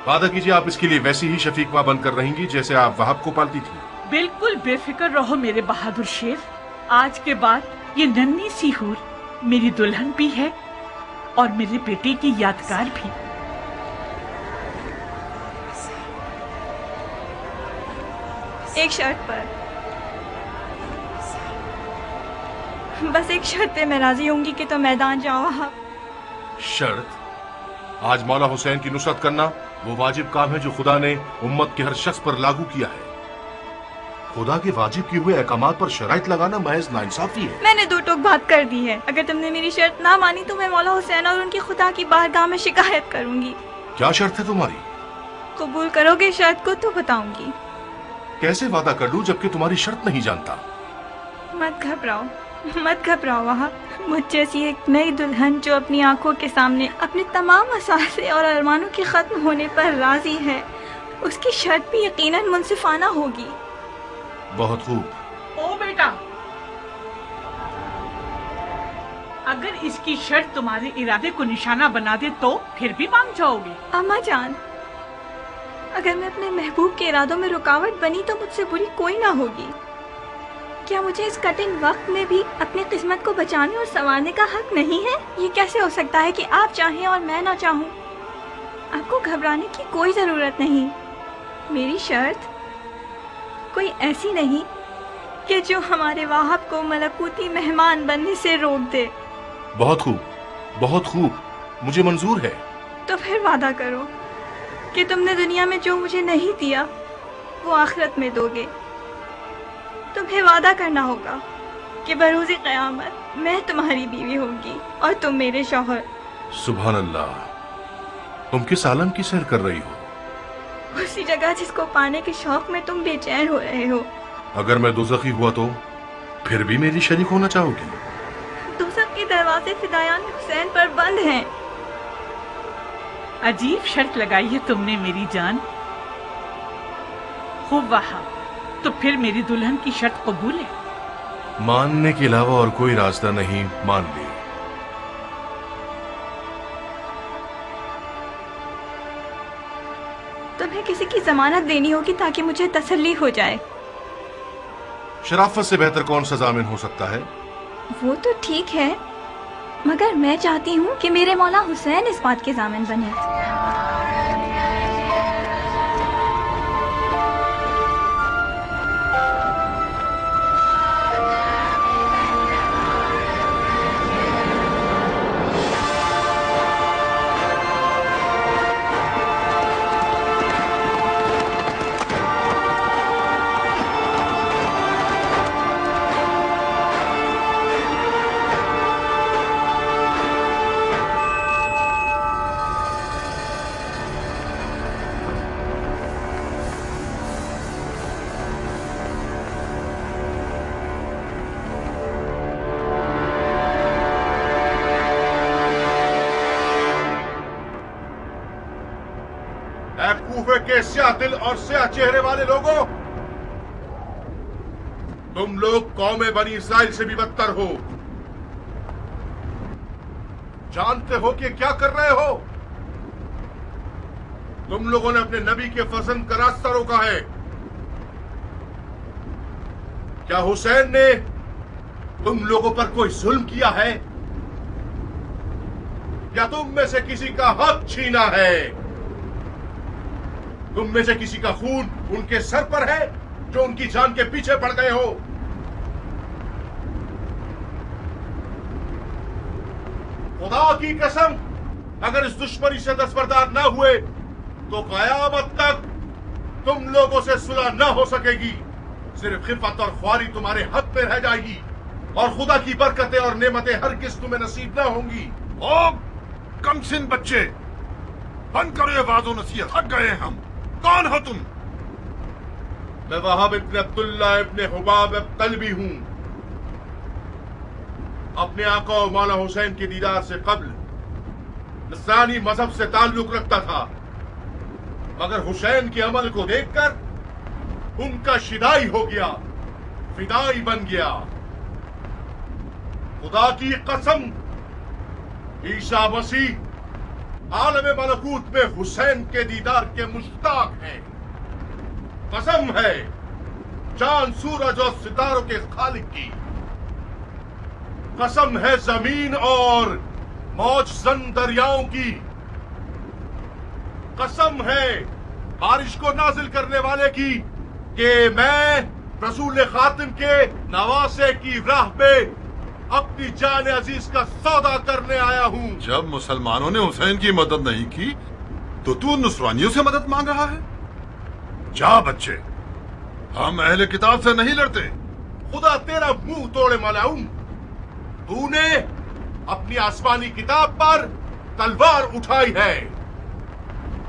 वादा कीजिए आप इसके लिए वैसी ही शफीक माँ बनकर रहेंगी जैसे आप वहाब को पालती थी।
बिल्कुल बेफिक्र रहो मेरे बहादुर शेर। आज के बाद ये नन्ही सी हूर मेरी दुल्हन भी है और मेरे बेटे की यादगार भी।
एक शर्त पर, बस एक शर्त पे मैं राजी होंगी कि तो मैदान जाओ आप।
शर्त? आज मौला हुसैन की नुसरत करना वो वाजिब काम है जो खुदा ने उम्मत के हर शख्स पर लागू किया है। खुदा के वाजिब किए हुए अहकामात पर शराइत लगाना महज नाइंसाफी है।
मैंने दो टोक बात कर दी है। अगर तुमने मेरी शर्त ना मानी तो मैं मौला हुसैन और उनकी खुदा की बारगाह में शिकायत करूंगी।
क्या शर्त है तुम्हारी?
कबूल करोगे शर्त को तो बताऊंगी।
कैसे वादा कर लूं जबकि तुम्हारी शर्त नहीं जानता?
मत घबराओ, मत घबराओ वहाब। मुझ जैसी एक नई दुल्हन जो अपनी आंखों के सामने अपने तमाम असासे और अरमानों के खत्म होने पर राजी है, उसकी शर्त भी यकीनन मुनसिफाना होगी।
बहुत खूब।
ओ बेटा, अगर इसकी शर्त तुम्हारे इरादे को निशाना बना दे तो फिर भी मान जाओगे?
अम्मा जान, अगर मैं अपने महबूब के इरादों में रुकावट बनी तो मुझसे बुरी कोई ना होगी। क्या मुझे इस कठिन वक्त में भी अपनी किस्मत को बचाने और संवारने का हक नहीं है? ये कैसे हो सकता है कि आप चाहें और मैं ना चाहूँ? आपको घबराने की कोई जरूरत नहीं। मेरी शर्त कोई ऐसी नहीं कि जो हमारे वाहब को मलकूती मेहमान बनने से रोक दे।
बहुत खूब, बहुत खूब, मुझे मंजूर है।
तो फिर वादा करो कि तुमने दुनिया में जो मुझे नहीं दिया वो आखिरत में दोगे। तुम्हें वादा करना होगा कि बरोज़े क़यामत मैं तुम्हारी बीवी होंगी और तुम मेरे शौहर।
सुभान अल्लाह, तुम किस आलम की सैर कर रही हो?
उसी जगह जिसको पाने के शौक में तुम बेचैन हो रहे हो।
अगर मैं दोज़खी हुआ तो फिर भी मेरी शरीक होना चाहोगी?
दोज़ख के दरवाजे फिदायान हुसैन पर बंद हैं।
अजीब शर्त लगाई है तुमने मेरी जान। खूब वहाब, तो फिर मेरी दुल्हन की शर्त कबूल है?
मानने के अलावा और कोई रास्ता नहीं, मान ली।
तुम्हें किसी की जमानत देनी होगी ताकि मुझे तसल्ली हो जाए।
शराफत से बेहतर कौन सा जामिन हो सकता है?
वो तो ठीक है, मगर मैं चाहती हूँ कि मेरे मौला हुसैन इस बात के जामिन बने।
कूफे के स्याह दिल और स्याह चेहरे वाले लोगों, तुम लोग कौम बनी इसराइल से भी बदतर हो।
जानते हो कि क्या कर रहे हो? तुम लोगों ने अपने नबी के फजल का रास्ता रोका है। क्या हुसैन ने तुम लोगों पर कोई जुल्म किया है या तुम में से किसी का हक छीना है? तुम में से किसी का खून उनके सर पर है जो उनकी जान के पीछे पड़ गए हो? खुदा की कसम, अगर इस दुश्मनी से दस्तबरदार न हुए तो कयामत तक तुम लोगों से सुलह न हो सकेगी। सिर्फ खिफत और ख्वारी तुम्हारे हक पे रह जाएगी और खुदा की बरकतें और नेमतें हरगिज़ तुम्हें नसीब न होंगी।
ओ कमसिन बच्चे, बंद करो ये वाज़ो नसीहत, थक गए हैं हम। कौन हो तुम?
मैं वहाब इब्न अब्दुल्ला इब्न हुबाब कल्बी हूं। अपने आका और मौला हुसैन के दीदार से कब्ल नसरानी मजहब से ताल्लुक रखता था, मगर हुसैन के अमल को देखकर उनका शिदाई हो गया, फिदाई बन गया। खुदा की कसम, ईसा मसीह आलम मलकूत में हुसैन के दीदार के मुश्ताक हैं। कसम है चांद सूरज और सितारों के खालिक की, कसम है जमीन और मौजजन दरियाओं की, कसम है बारिश को नाजिल करने वाले की कि मैं रसूल खातिम के नवासे की राह पे अपनी जान अजीज का सौदा करने आया हूँ।
जब मुसलमानों ने हुसैन की मदद नहीं की तो तू नुसरानियों से मदद मांग रहा है? जा बच्चे, हम अहले किताब से नहीं लड़ते।
खुदा तेरा मुंह तोड़े मलाऊं, तूने अपनी आसमानी किताब पर तलवार उठाई है।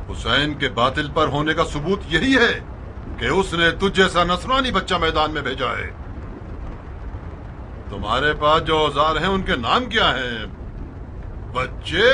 हुसैन के बातिल पर होने का सबूत यही है कि उसने तुझ जैसा नसरानी बच्चा मैदान में भेजा है। तुम्हारे पास जो औजार हैं उनके नाम क्या हैं बच्चे?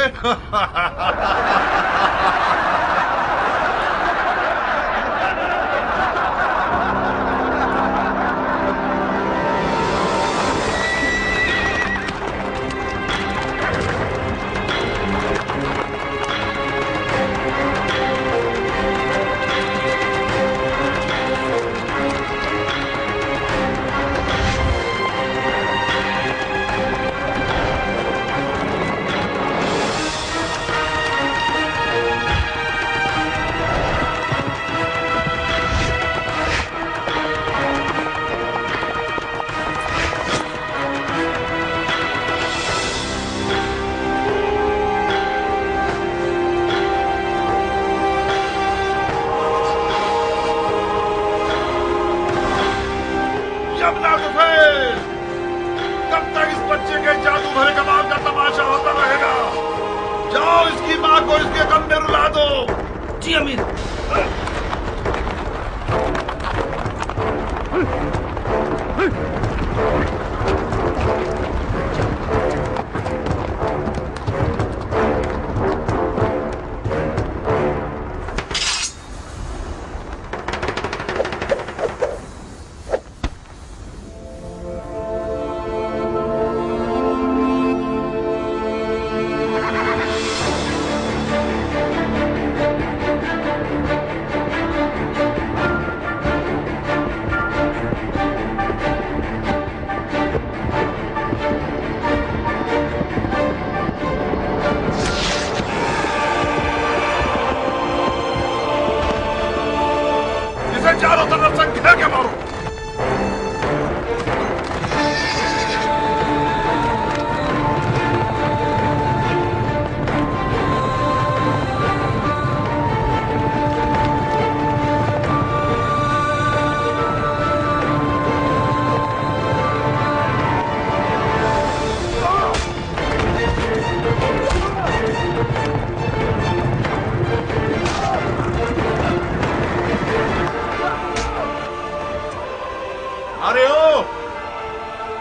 चारों तरफ से घेर के मारो।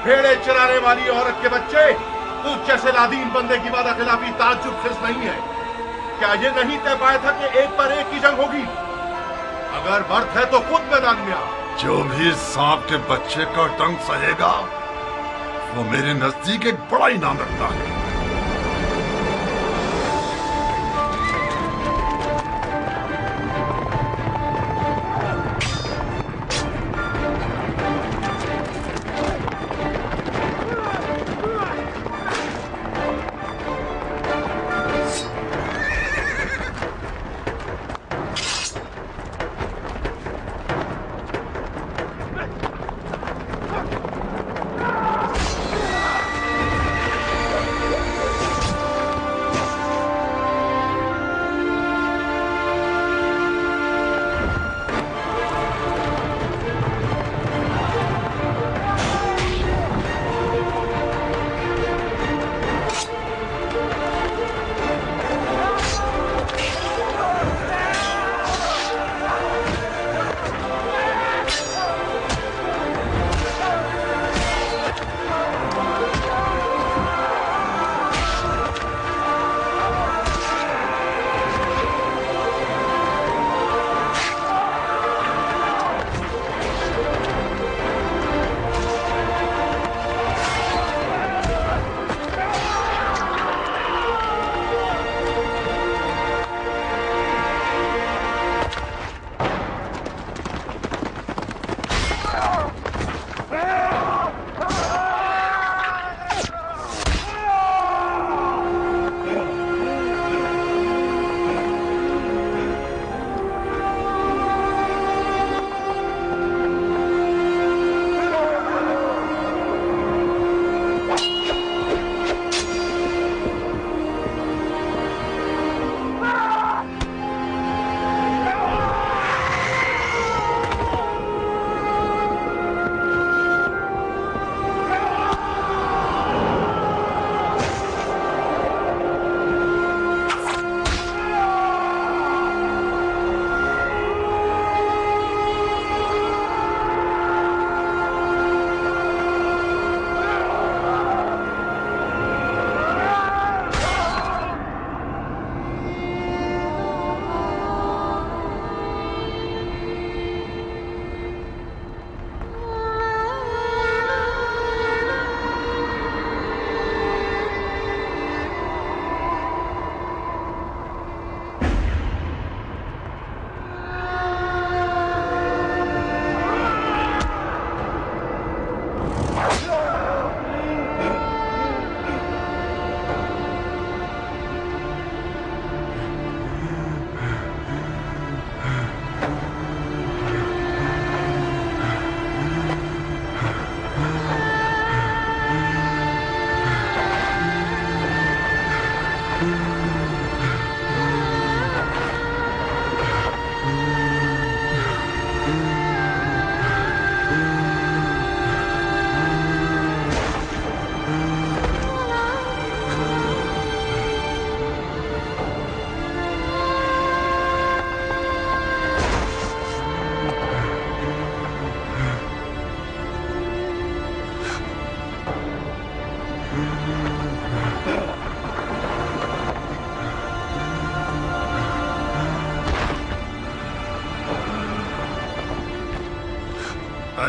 भेड़े चराने वाली औरत के बच्चे, तू जैसे लादीन बंदे की वादा खिलाफी ताज्जुब खिस नहीं है। क्या ये नहीं तय पाया था कि एक पर एक की जंग होगी? अगर बर्थ है तो खुद मैदान में आ।
जो भी सांप के बच्चे का डंक सहेगा वो मेरे नजदीक एक बड़ा इनाम रखता है।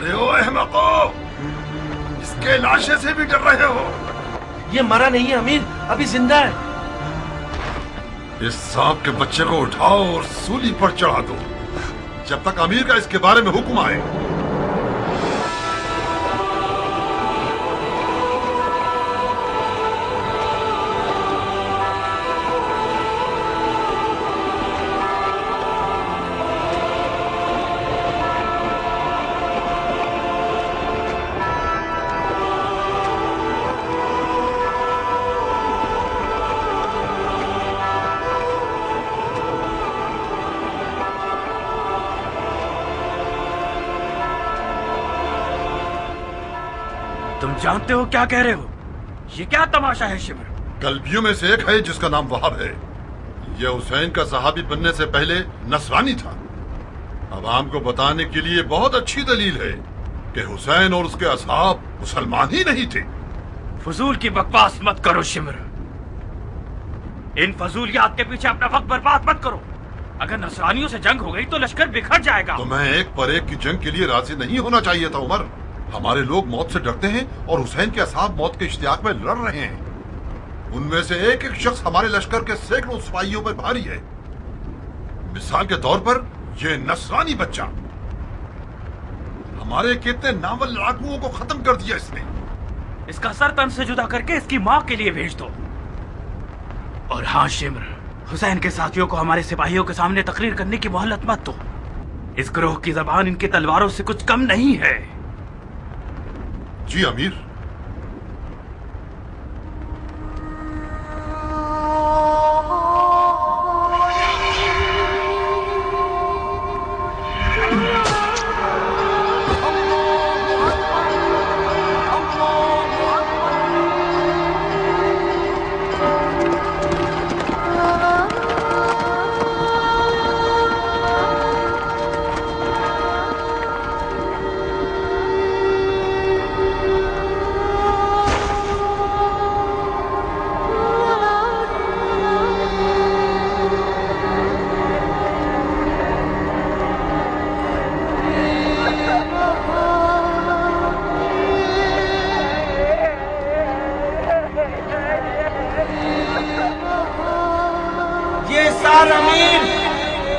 अरे ओ अहमको, इसके लाशे से भी डर रहे हो?
ये मरा नहीं है अमीर, अभी जिंदा है।
इस सांप के बच्चे को उठाओ और सूली पर चढ़ा दो जब तक अमीर का इसके बारे में हुक्म आए।
तुम जानते हो क्या कह रहे हो? ये क्या तमाशा है शिमर?
कल्बियों में से एक है जिसका नाम वहाब है। यह हुसैन का सहाबी बनने से पहले नसरानी था। अवाम को बताने के लिए बहुत अच्छी दलील है कि हुसैन और उसके असहाब मुसलमान ही नहीं थे।
फजूल की बकवास मत करो शिमर। इन फजूलियात के पीछे अपना वक्त बर्बाद मत करो। अगर नसरानियों से जंग हो गई तो लश्कर बिखर जाएगा।
तो मैं एक पर एक की जंग के लिए राजी नहीं होना चाहिए था उमर। हमारे लोग मौत से डरते हैं और हुसैन के असहाब मौत के इश्तियाक में लड़ रहे हैं। उनमें से एक एक शख्स हमारे लश्कर के सैकड़ों सिपाहियों पर भारी है। मिसाल के तौर पर यह नसरानी बच्चा हमारे कितने नावल लड़ाकुओं को खत्म कर दिया इसने।
इसका सर तन से जुदा करके इसकी माँ के लिए भेज दो। और हाँ शिमर, हुसैन के साथियों को हमारे सिपाहियों के सामने तकरीर करने की मोहलत मत दो। इस ग्रोह की जबान इनकी तलवारों से कुछ कम नहीं है।
जी अमीर।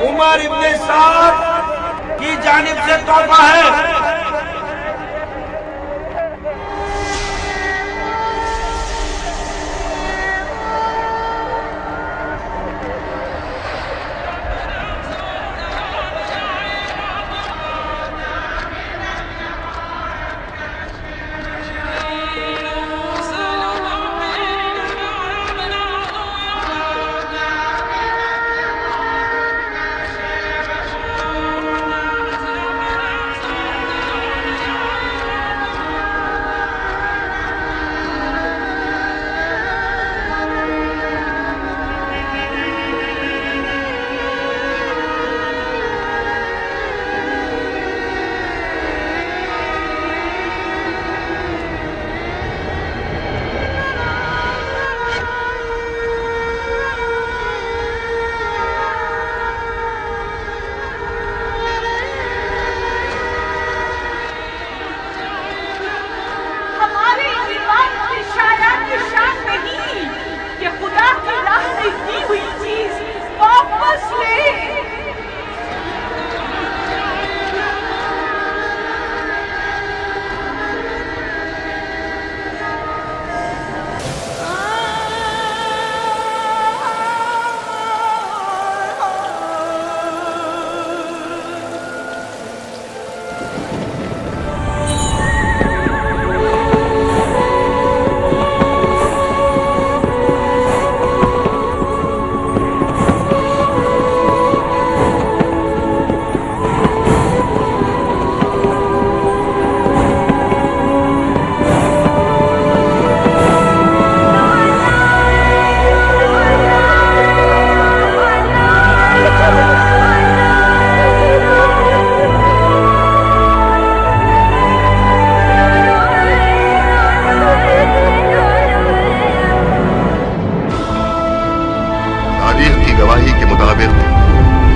उमर इब्ने साद की जानिब से तोहफा है।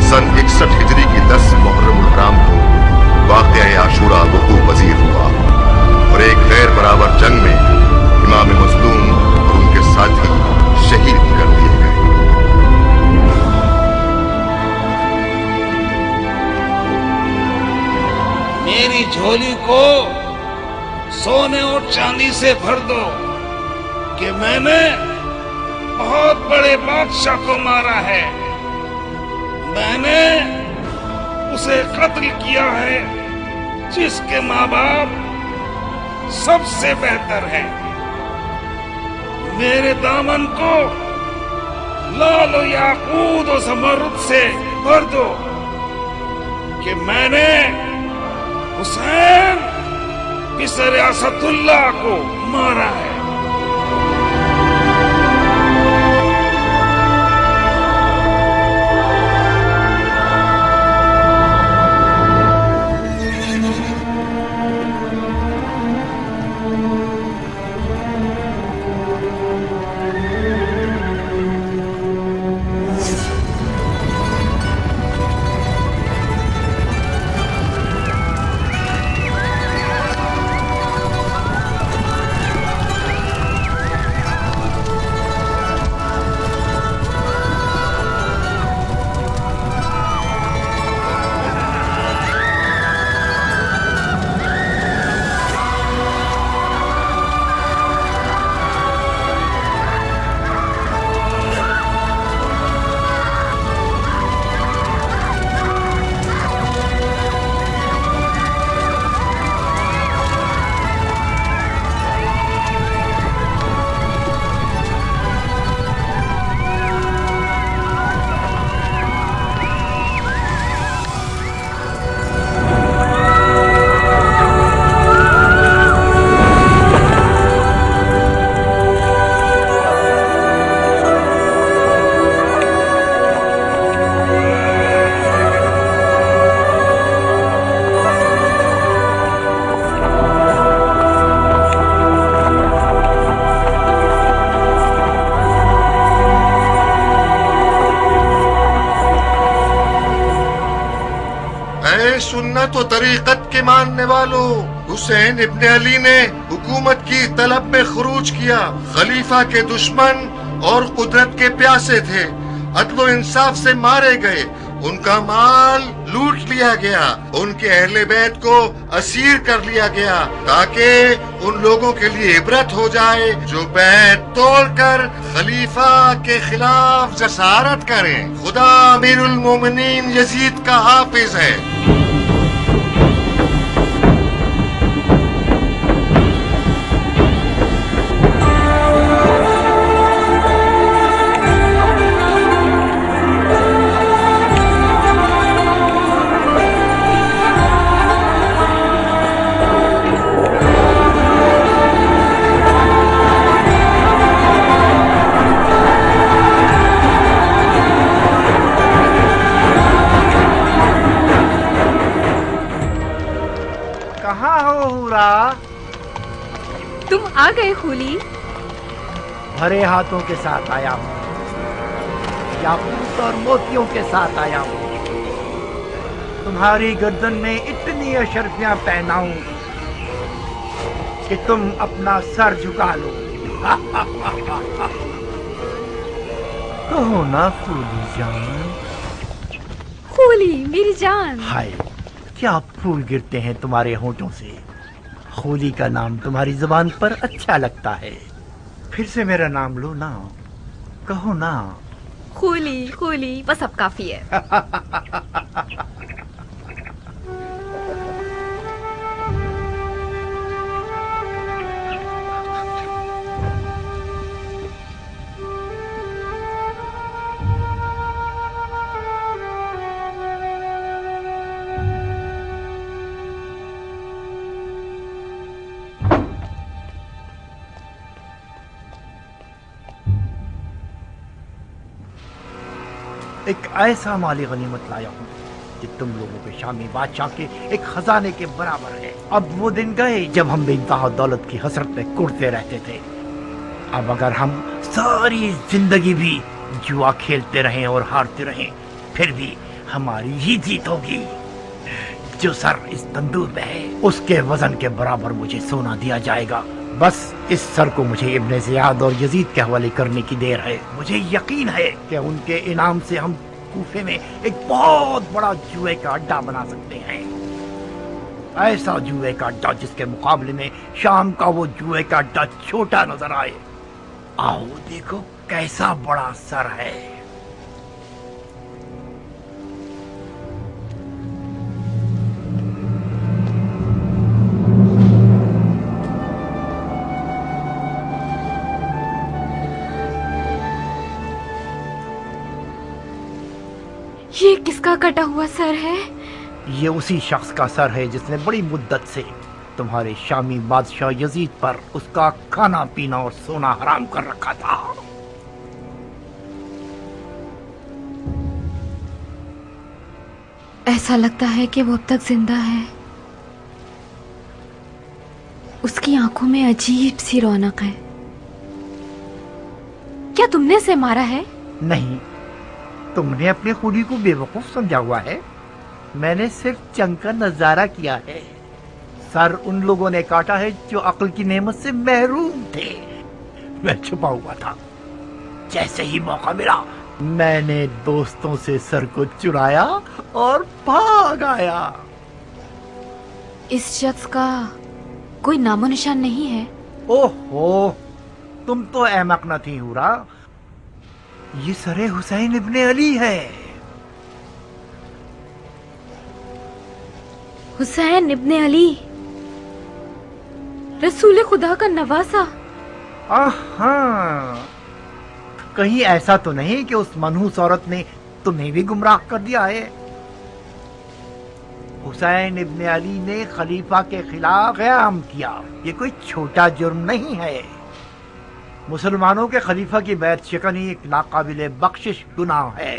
सन 61 हिजरी की 10 मुहर्रम उल हराम को वाक़या आशूरा वक़ू पजीर हुआ और एक गैर बराबर जंग में इमाम मज़लूम और उनके साथी शहीद कर दिए गए।
मेरी झोली को सोने और चांदी से भर दो कि मैंने बहुत बड़े बादशाह को मारा है। मैंने उसे कत्ल किया है जिसके माँ बाप सबसे बेहतर हैं। मेरे दामन को लाल और याकूत और ज़मरुद से भर दो कि मैंने हुसैन बिसर असदुल्लाह को मारा है।
सुन्नत और तरीक़त के मानने वालों, हुसैन इब्न अली ने हुकूमत की तलब में खुरूज किया। खलीफा के दुश्मन और कुदरत के प्यासे थे, अदलो इंसाफ से मारे गए, उनका माल लूट लिया गया, उनके अहले बैत को असीर कर लिया गया ताकि उन लोगों के लिए इबरत हो जाए जो बैत तोड़कर खलीफा के खिलाफ जसारत करें। खुदा अमीरुल मोमिनीन यजीद का हाफिज है।
तुम आ गए खूली?
भरे हाथों के साथ आया हूँ, याकूत और मोतियों के साथ आया हूँ। तुम्हारी गर्दन में इतनी अशरफियां पहनाऊं कि तुम अपना सर झुका लो। कहो ना खूली जान।
खूली मेरी जान।
हाय, क्या फूल गिरते हैं तुम्हारे होठों से। खूली का नाम तुम्हारी जुबान पर अच्छा लगता है। फिर से मेरा नाम लो ना, कहो ना।
खूली खूली बस अब काफी है।
एक ऐसा माली गनीमत लाया हूँ कि तुम लोगों के शामी बादशाह के एक खजाने के बराबर है। अब वो दिन गए जब हम बेइंतहा दौलत की हसरत में कुड़ते रहते थे। अब अगर हम सारी जिंदगी भी जुआ खेलते रहें और हारते रहें, फिर भी हमारी ही जीत होगी। जो सर इस तंदूर में है उसके वजन के बराबर मुझे सोना दिया जाएगा। बस इस सर को मुझे इब्ने ज़ियाद और यजीद के हवाले करने की देर है। मुझे यकीन है कि उनके इनाम से हम कूफे में एक बहुत बड़ा जुए का अड्डा बना सकते हैं। ऐसा जुए का अड्डा जिसके मुकाबले में शाम का वो जुए का अड्डा छोटा नजर आए। आओ देखो कैसा बड़ा सर है।
ये किसका कटा हुआ सर है?
ये उसी शख्स का सर है जिसने बड़ी मुद्दत से तुम्हारे शामी बादशाह यजीद पर उसका खाना पीना और सोना हराम कर रखा था।
ऐसा लगता है कि वो अब तक जिंदा है। उसकी आंखों में अजीब सी रौनक है। क्या तुमने उसे मारा है?
नहीं, तुमने अपने खूनी को बेवकूफ समझा हुआ है। मैंने सिर्फ जंग का नजारा किया है। सर उन लोगों ने काटा है जो अक्ल की नेमत से महरूम थे। मैं छुपा हुआ था। जैसे ही मौका मिला मैंने दोस्तों से सर को चुराया और भाग आया।
इस शख्स का कोई नामो निशान नहीं है?
ओहो, तुम तो अहमक न थी हुरा। ये सरे हुसैन इब्ने अली है।
हुसैन इब्ने अली, रसूल खुदा का नवासा।
हाँ, कहीं ऐसा तो नहीं कि उस मनहूस औरत ने तुम्हें भी गुमराह कर दिया है? हुसैन इब्ने अली ने खलीफा के खिलाफ क़याम किया। ये कोई छोटा जुर्म नहीं है। मुसलमानों के खलीफा की बैत शिकनी एक नाकाबिले बख्शिश गुनाह है।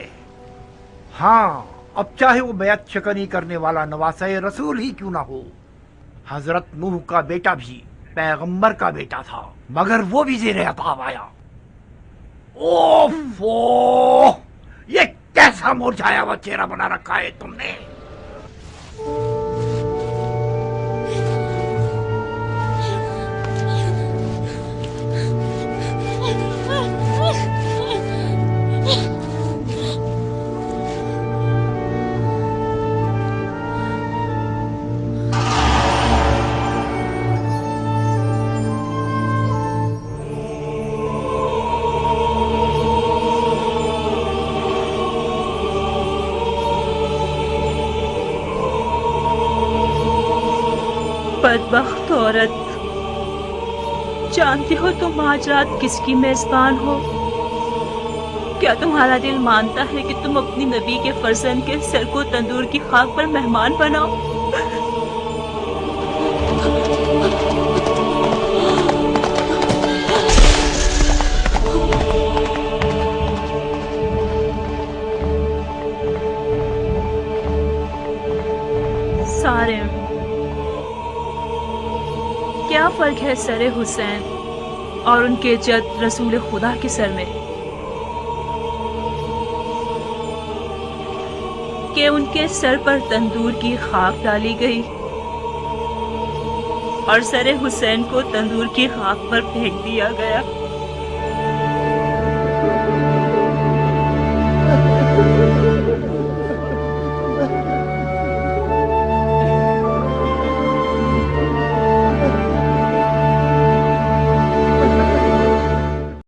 हाँ, अब चाहे वो बैत शिकनी करने वाला नवासे रसूल ही क्यों ना हो। हजरत नूह का बेटा भी पैगंबर का बेटा था, मगर वो भी ज़ेरे अताब आया। ओफो, ये कैसा मुरझाया हुआ चेहरा बना रखा है तुमने।
बदबख्त औरत, जानती हो तुम आज रात किसकी मेजबान हो? क्या तुम्हारा दिल मानता है कि तुम अपनी नबी के फर्जंद के सर को तंदूर की खाक पर मेहमान बनाओ? सारे क्या फर्क है सरे हुसैन और उनके जद रसूल खुदा के सर में कि उनके सर पर तंदूर की खाक डाली गई और सरे हुसैन को तंदूर की खाक पर फेंक दिया गया।